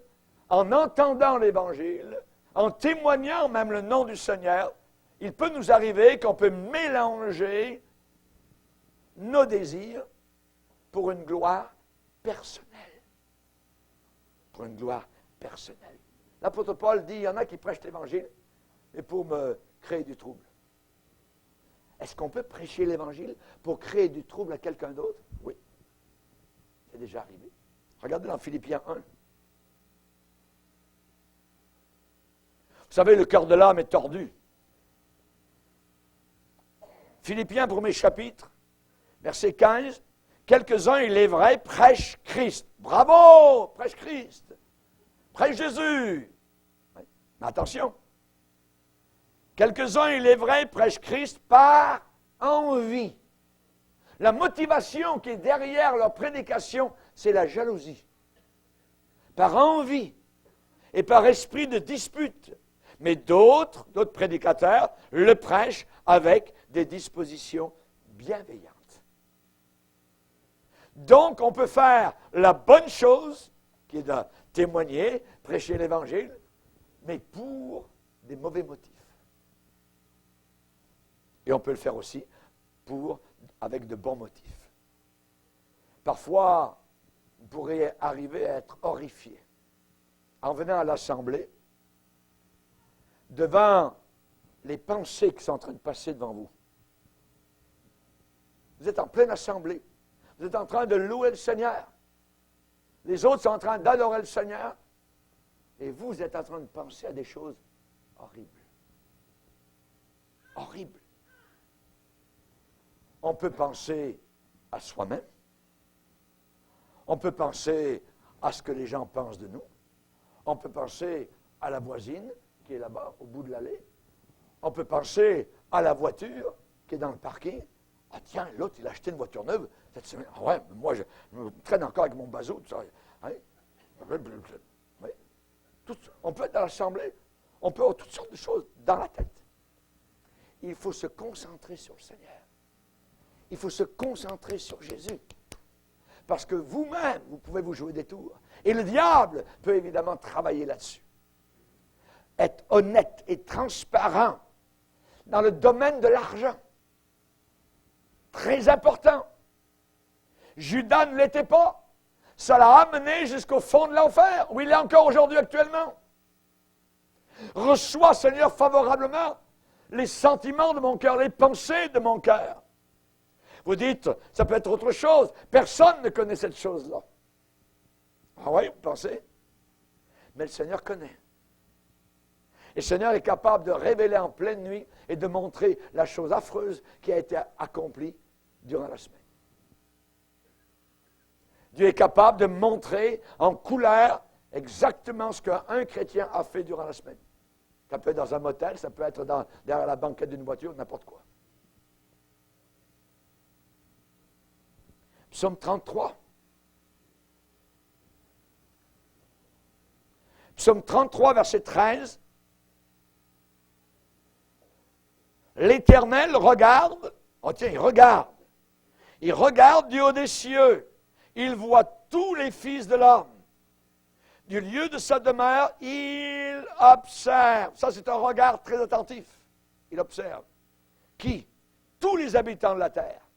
en entendant l'Évangile, en témoignant même le nom du Seigneur, il peut nous arriver qu'on peut mélanger nos désirs pour une gloire personnelle. Pour une gloire personnelle. L'apôtre Paul dit, il y en a qui prêchent l'Évangile, mais pour me créer du trouble. Est-ce qu'on peut prêcher l'Évangile pour créer du trouble à quelqu'un d'autre? Oui. C'est déjà arrivé. Regardez dans Philippiens 1. Vous savez, le cœur de l'âme est tordu. Philippiens, premier chapitre, verset 15. Quelques-uns, il est vrai, prêchent Christ. Bravo! Prêche Christ. Prêche Jésus. Oui. Mais attention. Quelques-uns, il est vrai, prêchent Christ par envie. La motivation qui est derrière leur prédication, c'est la jalousie. Par envie et par esprit de dispute. Mais d'autres prédicateurs le prêchent avec des dispositions bienveillantes. Donc, on peut faire la bonne chose, qui est de témoigner, prêcher l'Évangile, mais pour des mauvais motifs. Et on peut le faire aussi avec de bons motifs. Parfois, vous pourriez arriver à être horrifié en venant à l'Assemblée, devant les pensées qui sont en train de passer devant vous. Vous êtes en pleine assemblée. Vous êtes en train de louer le Seigneur. Les autres sont en train d'adorer le Seigneur. Et vous êtes en train de penser à des choses horribles. Horribles. On peut penser à soi-même. On peut penser à ce que les gens pensent de nous. On peut penser à la voisine qui est là-bas, au bout de l'allée. On peut penser à la voiture qui est dans le parking. Ah tiens, l'autre, il a acheté une voiture neuve cette semaine. Ah ouais, moi, je me traîne encore avec mon bateau, tout ça. Hein? Oui. On peut être dans l'assemblée. On peut avoir toutes sortes de choses dans la tête. Il faut se concentrer sur le Seigneur. Il faut se concentrer sur Jésus. Parce que vous-même, vous pouvez vous jouer des tours. Et le diable peut évidemment travailler là-dessus. Être honnête et transparent dans le domaine de l'argent. Très important. Judas ne l'était pas. Ça l'a amené jusqu'au fond de l'enfer, où il est encore aujourd'hui actuellement. Reçois, Seigneur, favorablement les sentiments de mon cœur, les pensées de mon cœur. Vous dites, ça peut être autre chose. Personne ne connaît cette chose-là. Ah oui, vous pensez? Mais le Seigneur connaît. Et le Seigneur est capable de révéler en pleine nuit et de montrer la chose affreuse qui a été accomplie durant la semaine. Dieu est capable de montrer en couleur exactement ce qu'un chrétien a fait durant la semaine. Ça peut être dans un motel, ça peut être derrière la banquette d'une voiture, n'importe quoi. Psaume 33. Psaume 33, verset 13. L'Éternel regarde, oh tiens, il regarde. Il regarde du haut des cieux. Il voit tous les fils de l'homme. Du lieu de sa demeure, il observe. Ça, c'est un regard très attentif. Il observe. Qui? Tous les habitants de la terre.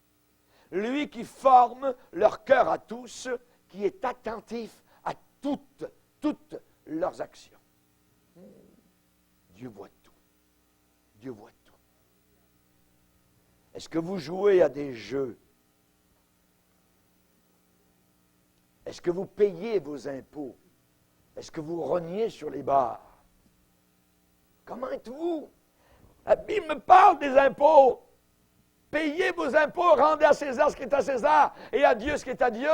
Lui qui forme leur cœur à tous, qui est attentif à toutes leurs actions. Dieu voit tout. Dieu voit tout. Est-ce que vous jouez à des jeux? Est-ce que vous payez vos impôts? Est-ce que vous rognez sur les barres? Comment êtes-vous? La Bible me parle des impôts. Payez vos impôts, rendez à César ce qui est à César et à Dieu ce qui est à Dieu.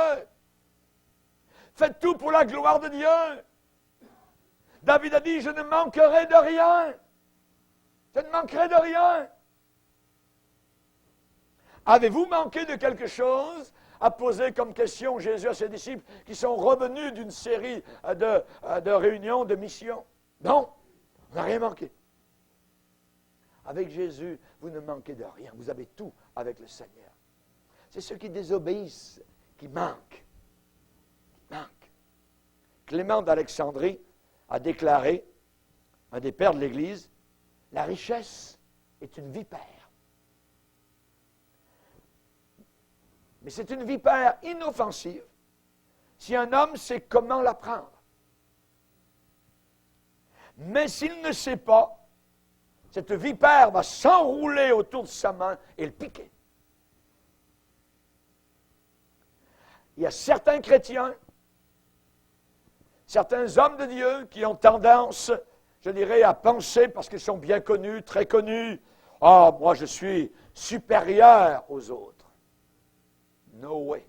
Faites tout pour la gloire de Dieu. David a dit, je ne manquerai de rien. Je ne manquerai de rien. Avez-vous manqué de quelque chose? A posé comme question Jésus à ses disciples qui sont revenus d'une série de réunions, de missions. Non, on n'a rien manqué. Avec Jésus, vous ne manquez de rien. Vous avez tout avec le Seigneur. C'est ceux qui désobéissent qui manquent. Clément d'Alexandrie a déclaré, un des pères de l'Église, la richesse est une vipère. Mais c'est une vipère inoffensive si un homme sait comment la prendre. Mais s'il ne sait pas, cette vipère va s'enrouler autour de sa main et le piquer. Il y a certains chrétiens, certains hommes de Dieu qui ont tendance, je dirais, à penser, parce qu'ils sont bien connus, très connus, « Ah, moi je suis supérieur aux autres. » No way.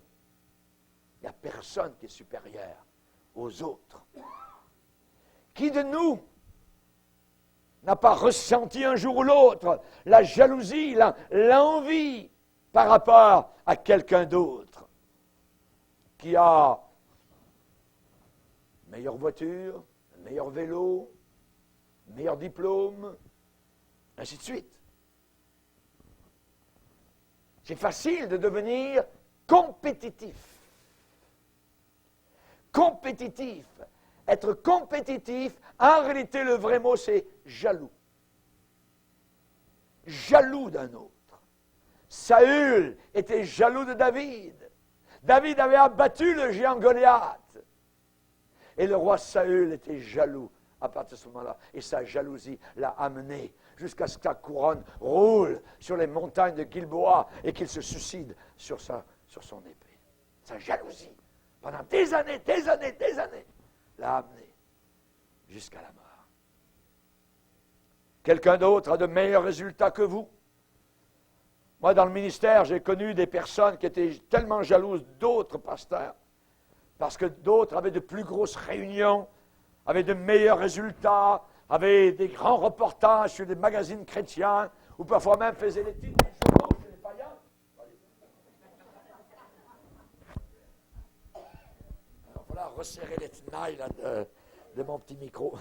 Il n'y a personne qui est supérieur aux autres. Qui de nous n'a pas ressenti un jour ou l'autre la jalousie, l'envie par rapport à quelqu'un d'autre qui a une meilleure voiture, un meilleur vélo, un meilleur diplôme, ainsi de suite. C'est facile de devenir compétitif. Compétitif. Être compétitif, en réalité, le vrai mot, c'est jaloux. Jaloux d'un autre. Saül était jaloux de David. David avait abattu le géant Goliath. Et le roi Saül était jaloux à partir de ce moment-là. Et sa jalousie l'a amené jusqu'à ce que sa couronne roule sur les montagnes de Gilboa et qu'il se suicide sur son épée. Sa jalousie, pendant des années, l'a amené jusqu'à la mort. Quelqu'un d'autre a de meilleurs résultats que vous? Moi, dans le ministère, j'ai connu des personnes qui étaient tellement jalouses d'autres pasteurs, parce que d'autres avaient de plus grosses réunions, avaient de meilleurs résultats, avaient des grands reportages sur des magazines chrétiens, ou parfois même faisaient des titres de journaux chez les païens. Il va falloir resserrer les tenailles là, de mon petit micro.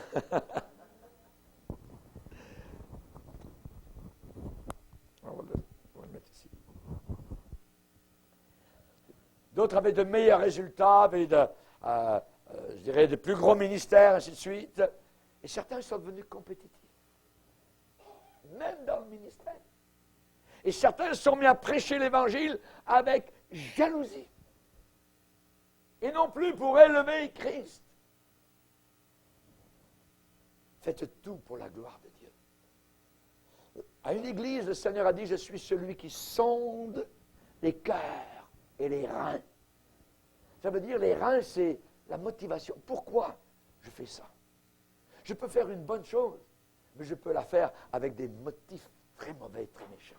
d'autres avaient de meilleurs résultats, avaient je dirais, de plus gros ministères, ainsi de suite. Et certains sont devenus compétitifs, même dans le ministère. Et certains se sont mis à prêcher l'Évangile avec jalousie. Et non plus pour élever Christ. Faites tout pour la gloire de Dieu. À une église, le Seigneur a dit, je suis celui qui sonde les cœurs et les reins. Ça veut dire, les reins, c'est la motivation. Pourquoi je fais ça? Je peux faire une bonne chose, mais je peux la faire avec des motifs très mauvais, très méchants.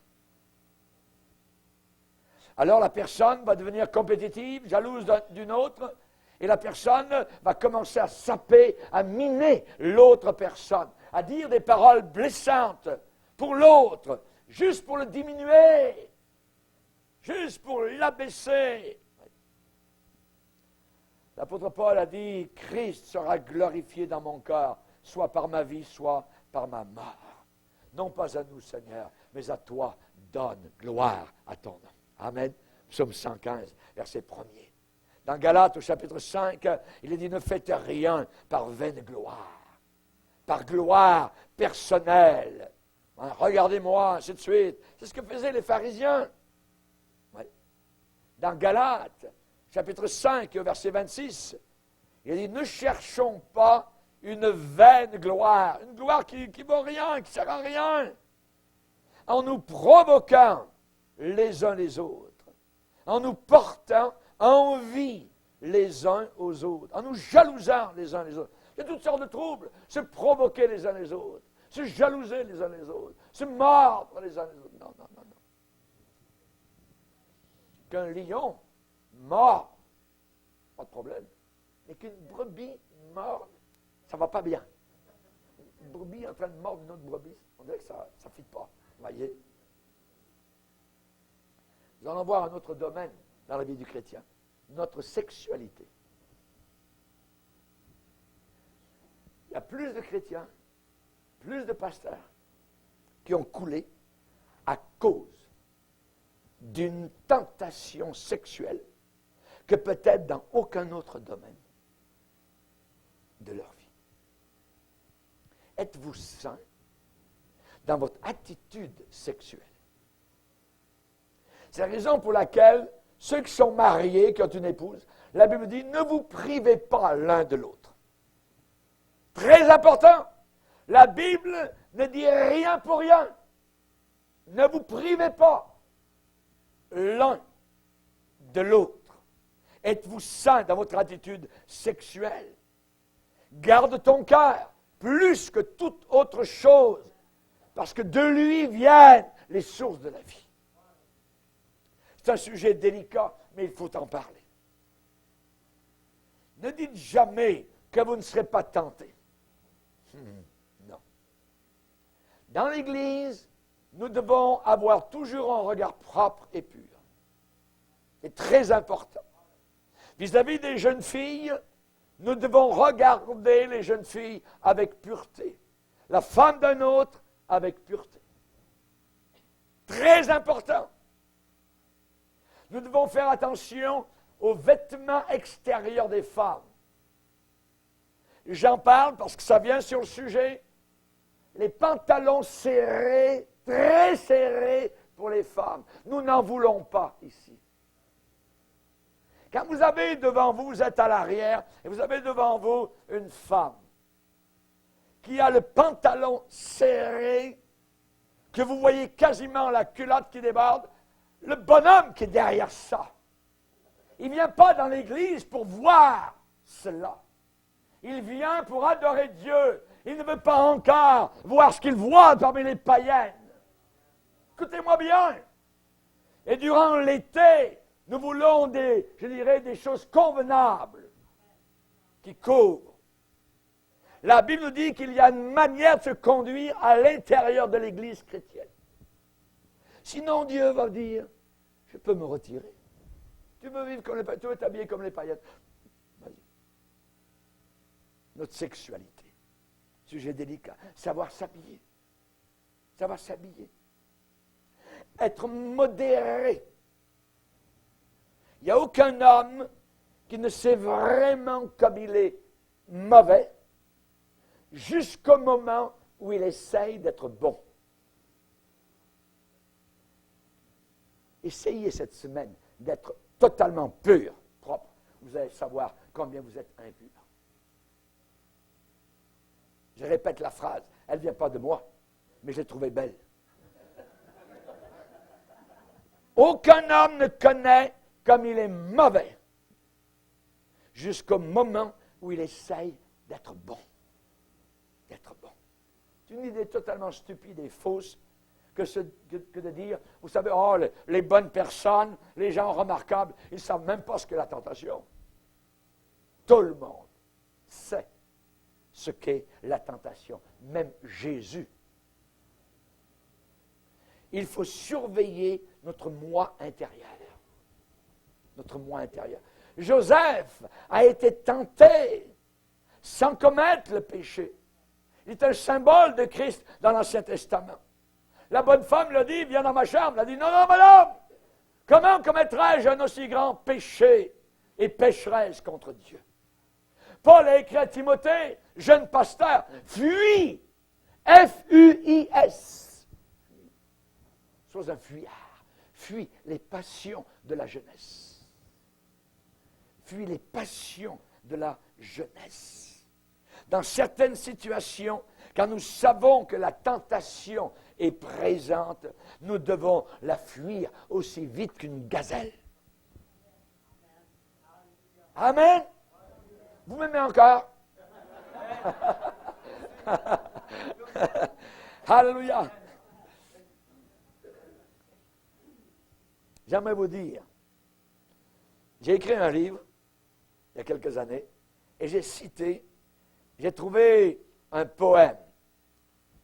Alors la personne va devenir compétitive, jalouse d'une autre, et la personne va commencer à saper, à miner l'autre personne, à dire des paroles blessantes pour l'autre, juste pour le diminuer, juste pour l'abaisser. L'apôtre Paul a dit, Christ sera glorifié dans mon cœur, soit par ma vie, soit par ma mort. Non pas à nous, Seigneur, mais à toi, donne gloire à ton nom. Amen. Psaume 115, verset 1er. Dans Galates, au chapitre 5, il est dit, ne faites rien par vaine gloire, par gloire personnelle. Hein, regardez-moi, ainsi de suite. C'est ce que faisaient les pharisiens. Ouais. Dans Galates, chapitre 5, verset 26, il dit, ne cherchons pas une vaine gloire, une gloire qui ne vaut rien, qui ne sert à rien, en nous provoquant les uns les autres, en nous portant envie les uns aux autres, en nous jalousant les uns les autres. Il y a toutes sortes de troubles, se provoquer les uns les autres, se jalouser les uns les autres, se mordre les uns les autres. Non, non, non, non. Qu'un lion mord, pas de problème. Mais qu'une brebis morde, ça ne va pas bien. Une brebis en train de mordre une autre brebis, on dirait que ça ne fit pas. Vous voyez? Nous allons voir un autre domaine dans la vie du chrétien, notre sexualité. Il y a plus de chrétiens, plus de pasteurs qui ont coulé à cause d'une tentation sexuelle que peut-être dans aucun autre domaine de leur vie. Êtes-vous saint dans votre attitude sexuelle? C'est la raison pour laquelle ceux qui sont mariés, qui ont une épouse, la Bible dit, ne vous privez pas l'un de l'autre. Très important, la Bible ne dit rien pour rien. Ne vous privez pas l'un de l'autre. Êtes-vous saint dans votre attitude sexuelle? Garde ton cœur plus que toute autre chose, parce que de lui viennent les sources de la vie. C'est un sujet délicat, mais il faut en parler. Ne dites jamais que vous ne serez pas tenté. Non. Dans l'Église, nous devons avoir toujours un regard propre et pur. C'est très important. Vis-à-vis des jeunes filles, nous devons regarder les jeunes filles avec pureté. La femme d'un autre avec pureté. Très important. Nous devons faire attention aux vêtements extérieurs des femmes. J'en parle parce que ça vient sur le sujet. Les pantalons serrés, très serrés pour les femmes. Nous n'en voulons pas ici. Quand vous avez devant vous, vous êtes à l'arrière, et vous avez devant vous une femme qui a le pantalon serré, que vous voyez quasiment la culotte qui déborde, le bonhomme qui est derrière ça, il ne vient pas dans l'église pour voir cela. Il vient pour adorer Dieu. Il ne veut pas encore voir ce qu'il voit parmi les païennes. Écoutez-moi bien. Et durant l'été, nous voulons des choses convenables qui couvrent. La Bible nous dit qu'il y a une manière de se conduire à l'intérieur de l'Église chrétienne. Sinon, Dieu va dire, je peux me retirer. Tu veux vivre comme les païennes, tu veux t'habiller comme les païennes. Vas-y. Notre sexualité, sujet délicat, savoir s'habiller. Savoir s'habiller. Être modéré. Il n'y a aucun homme qui ne sait vraiment comme il est mauvais jusqu'au moment où il essaye d'être bon. Essayez cette semaine d'être totalement pur, propre. Vous allez savoir combien vous êtes impur. Je répète la phrase, elle ne vient pas de moi, mais je l'ai trouvée belle. Aucun homme ne connaît comme il est mauvais jusqu'au moment où il essaye d'être bon. D'être bon. C'est une idée totalement stupide et fausse que de dire, vous savez, oh, les bonnes personnes, les gens remarquables, ils ne savent même pas ce qu'est la tentation. Tout le monde sait ce qu'est la tentation, même Jésus. Il faut surveiller notre moi intérieur. Notre moi intérieur. Joseph a été tenté sans commettre le péché. Il est un symbole de Christ dans l'Ancien Testament. La bonne femme l'a dit, viens dans ma chambre. Elle a dit, non, non, madame, comment commettrais-je un aussi grand péché et pécheresse contre Dieu? Paul a écrit à Timothée, jeune pasteur, fuis, F-U-I-S. Sois un fuyard, fuis les passions de la jeunesse. Fuis les passions de la jeunesse. Dans certaines situations, quand nous savons que la tentation est présente, nous devons la fuir aussi vite qu'une gazelle. Amen. Vous m'aimez encore? Alléluia. J'aimerais vous dire, j'ai écrit un livre il y a quelques années et j'ai trouvé un poème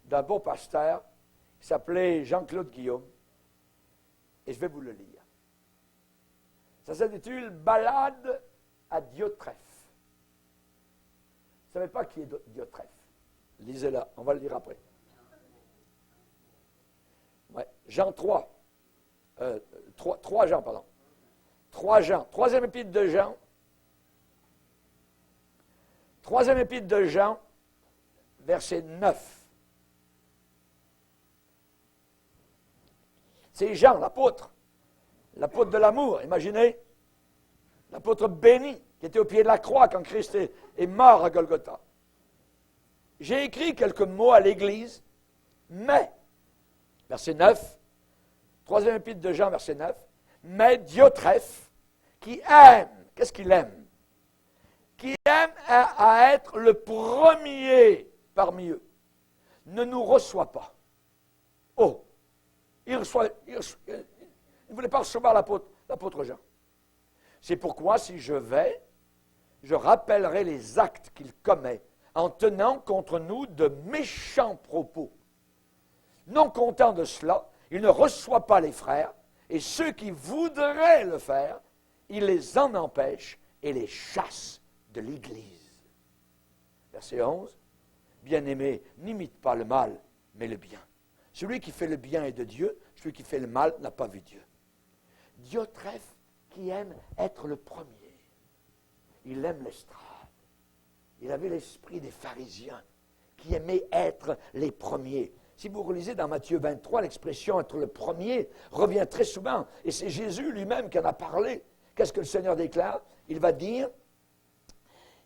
d'un beau pasteur qui s'appelait Jean-Claude Guillaume et je vais vous le lire. Ça s'intitule Ballade à Diotrephe. Vous ne savez pas qui est Diotrephe? Lisez-la, on va le lire après. Ouais, Jean 3. 3 Jean, pardon. 3 Jean. Troisième épître de Jean. Troisième épître de Jean, verset 9. C'est Jean, l'apôtre de l'amour, imaginez. L'apôtre béni, qui était au pied de la croix quand Christ est mort à Golgotha. J'ai écrit quelques mots à l'Église, mais, verset 9, troisième épître de Jean, verset 9, mais Diotrephe, qui aime, qu'est-ce qu'il aime? Qui aime à être le premier parmi eux, ne nous reçoit pas. Oh, il ne voulait pas recevoir l'apôtre Jean. C'est pourquoi, si je vais, je rappellerai les actes qu'il commet en tenant contre nous de méchants propos. Non content de cela, il ne reçoit pas les frères, et ceux qui voudraient le faire, il les en empêche et les chasse de l'Église. Verset 11. Bien-aimé, n'imite pas le mal, mais le bien. Celui qui fait le bien est de Dieu, celui qui fait le mal n'a pas vu Dieu. Diotrephe, qui aime être le premier, il aime l'estrade. Il avait l'esprit des pharisiens, qui aimaient être les premiers. Si vous relisez dans Matthieu 23, l'expression être le premier revient très souvent. Et c'est Jésus lui-même qui en a parlé. Qu'est-ce que le Seigneur déclare? Il va dire,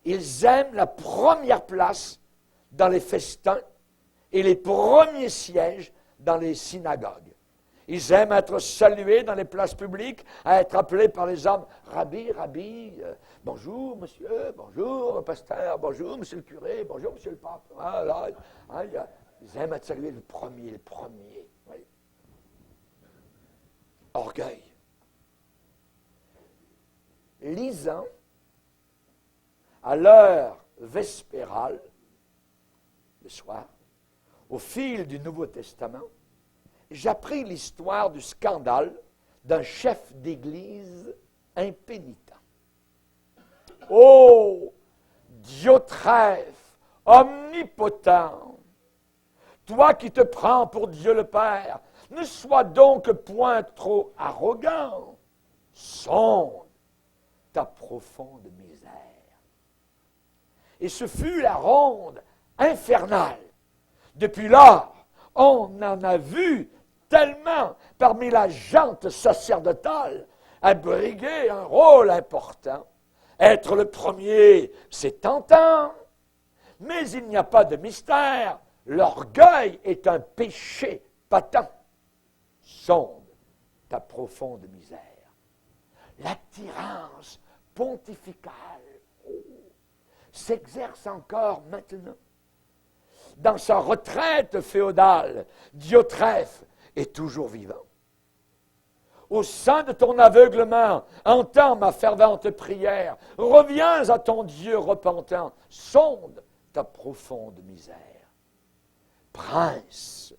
ils aiment la première place dans les festins et les premiers sièges dans les synagogues. Ils aiment être salués dans les places publiques, à être appelés par les hommes, Rabbi, Rabbi, bonjour monsieur, bonjour pasteur, bonjour monsieur le curé, bonjour monsieur le pape. Voilà. Ils aiment être salués le premier. Oui. Orgueil. Lisant à l'heure vespérale, le soir, au fil du Nouveau Testament, j'appris l'histoire du scandale d'un chef d'église impénitent. Oh, Diotrephe, omnipotent, toi qui te prends pour Dieu le Père, ne sois donc point trop arrogant. Sonde ta profonde misère. Et ce fut la ronde infernale. Depuis lors, on en a vu tellement parmi la gente sacerdotale abriguer un rôle important. Être le premier, c'est tentant, mais il n'y a pas de mystère. L'orgueil est un péché patent. Sonde ta profonde misère. L'attirance pontificale s'exerce encore maintenant. Dans sa retraite féodale, Diotrephe est toujours vivant. Au sein de ton aveuglement, entends ma fervente prière. Reviens à ton Dieu repentant. Sonde ta profonde misère. Prince,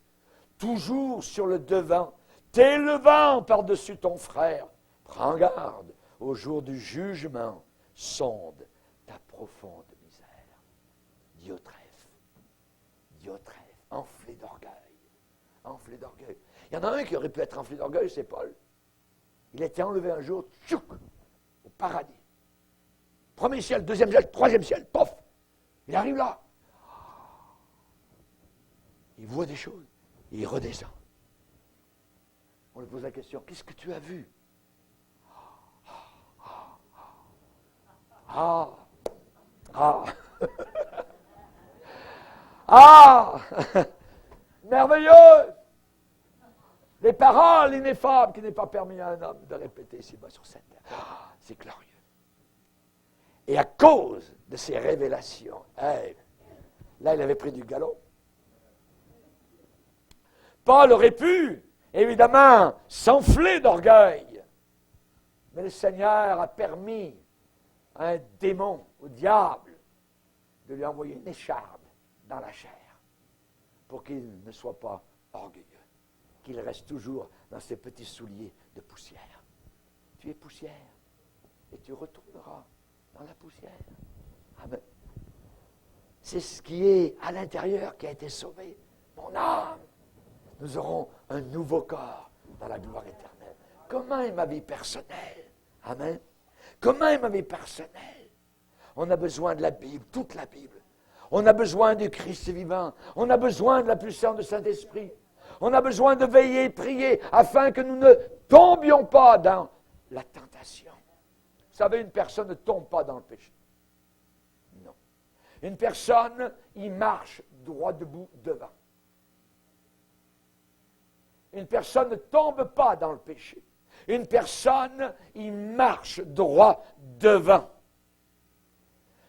toujours sur le devant, t'élevant par-dessus ton frère, prends garde au jour du jugement. Sonde ta profonde misère. Diotrephe, enflé d'orgueil. Enflé d'orgueil. Il y en a un qui aurait pu être enflé d'orgueil, c'est Paul. Il a été enlevé un jour, tchouk, au paradis. Premier ciel, deuxième ciel, troisième ciel, pof. Il arrive là. Il voit des choses, il redescend. On lui pose la question, qu'est-ce que tu as vu? Merveilleux! Les paroles ineffables qui n'est pas permis à un homme de répéter ici-bas sur cette terre. C'est glorieux. Et à cause de ces révélations, là, il avait pris du galop. Paul aurait pu, évidemment, s'enfler d'orgueil. Mais le Seigneur a permis à un démon, au diable, de lui envoyer une écharde dans la chair pour qu'il ne soit pas orgueilleux, qu'il reste toujours dans ses petits souliers de poussière. Tu es poussière et tu retourneras dans la poussière. Amen. C'est ce qui est à l'intérieur qui a été sauvé. Mon âme, nous aurons un nouveau corps dans la gloire éternelle. Comment est ma vie personnelle? Amen. Comment est ma vie personnelle? On a besoin de la Bible, toute la Bible. On a besoin du Christ vivant. On a besoin de la puissance du Saint-Esprit. On a besoin de veiller et prier afin que nous ne tombions pas dans la tentation. Vous savez, une personne ne tombe pas dans le péché. Non. Une personne, il marche droit debout devant. Une personne ne tombe pas dans le péché. Une personne, il marche droit devant.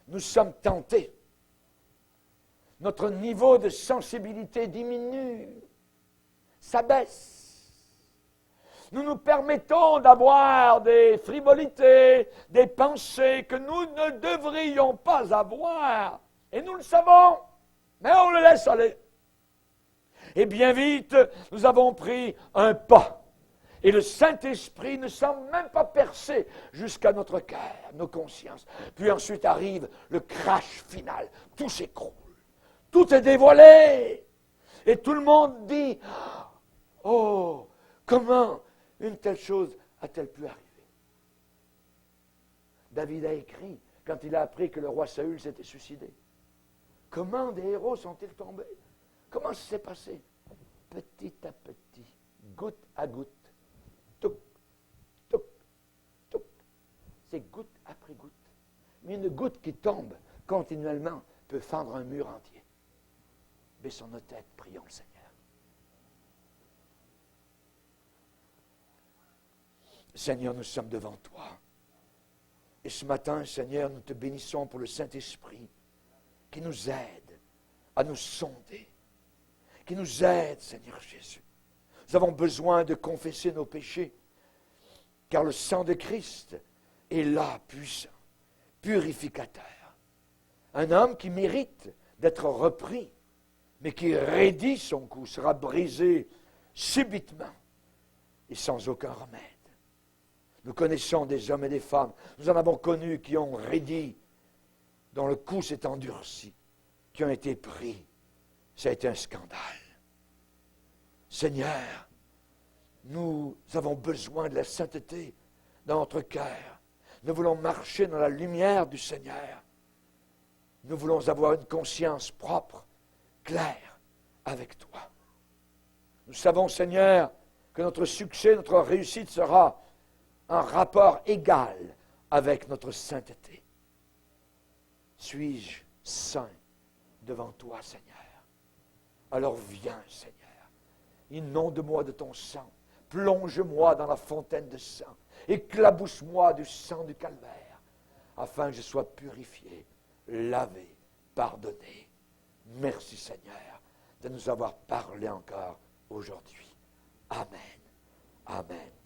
Nous sommes tentés. Notre niveau de sensibilité diminue, s'abaisse. Nous nous permettons d'avoir des frivolités, des pensées que nous ne devrions pas avoir. Et nous le savons, mais on le laisse aller. Et bien vite, nous avons pris un pas. Et le Saint-Esprit ne semble même pas percer jusqu'à notre cœur, nos consciences. Puis ensuite arrive le crash final. Tout s'écroule. Tout est dévoilé. Et tout le monde dit, oh, comment une telle chose a-t-elle pu arriver? David a écrit, quand il a appris que le roi Saül s'était suicidé. Comment des héros sont-ils tombés? Comment ça s'est passé? Petit à petit, goutte à goutte. Touc, touc, touc. C'est goutte après goutte. Mais une goutte qui tombe continuellement peut fendre un mur entier. Baissons nos têtes, prions le Seigneur. Seigneur, nous sommes devant toi. Et ce matin, Seigneur, nous te bénissons pour le Saint-Esprit qui nous aide à nous sonder, qui nous aide, Seigneur Jésus. Nous avons besoin de confesser nos péchés, car le sang de Christ est là, puissant, purificateur. Un homme qui mérite d'être repris, mais qui raidit son cou, sera brisé subitement et sans aucun remède. Nous connaissons des hommes et des femmes, nous en avons connu qui ont raidi, dont le cou s'est endurci, qui ont été pris. Ça a été un scandale. Seigneur, nous avons besoin de la sainteté dans notre cœur. Nous voulons marcher dans la lumière du Seigneur. Nous voulons avoir une conscience propre, claire, avec toi. Nous savons, Seigneur, que notre succès, notre réussite sera en rapport égal avec notre sainteté. Suis-je saint devant toi, Seigneur? Alors viens, Seigneur. Inonde-moi de ton sang. Plonge-moi dans la fontaine de sang. Éclabousse-moi du sang du calvaire, afin que je sois purifié, lavé, pardonné. Merci, Seigneur, de nous avoir parlé encore aujourd'hui. Amen. Amen.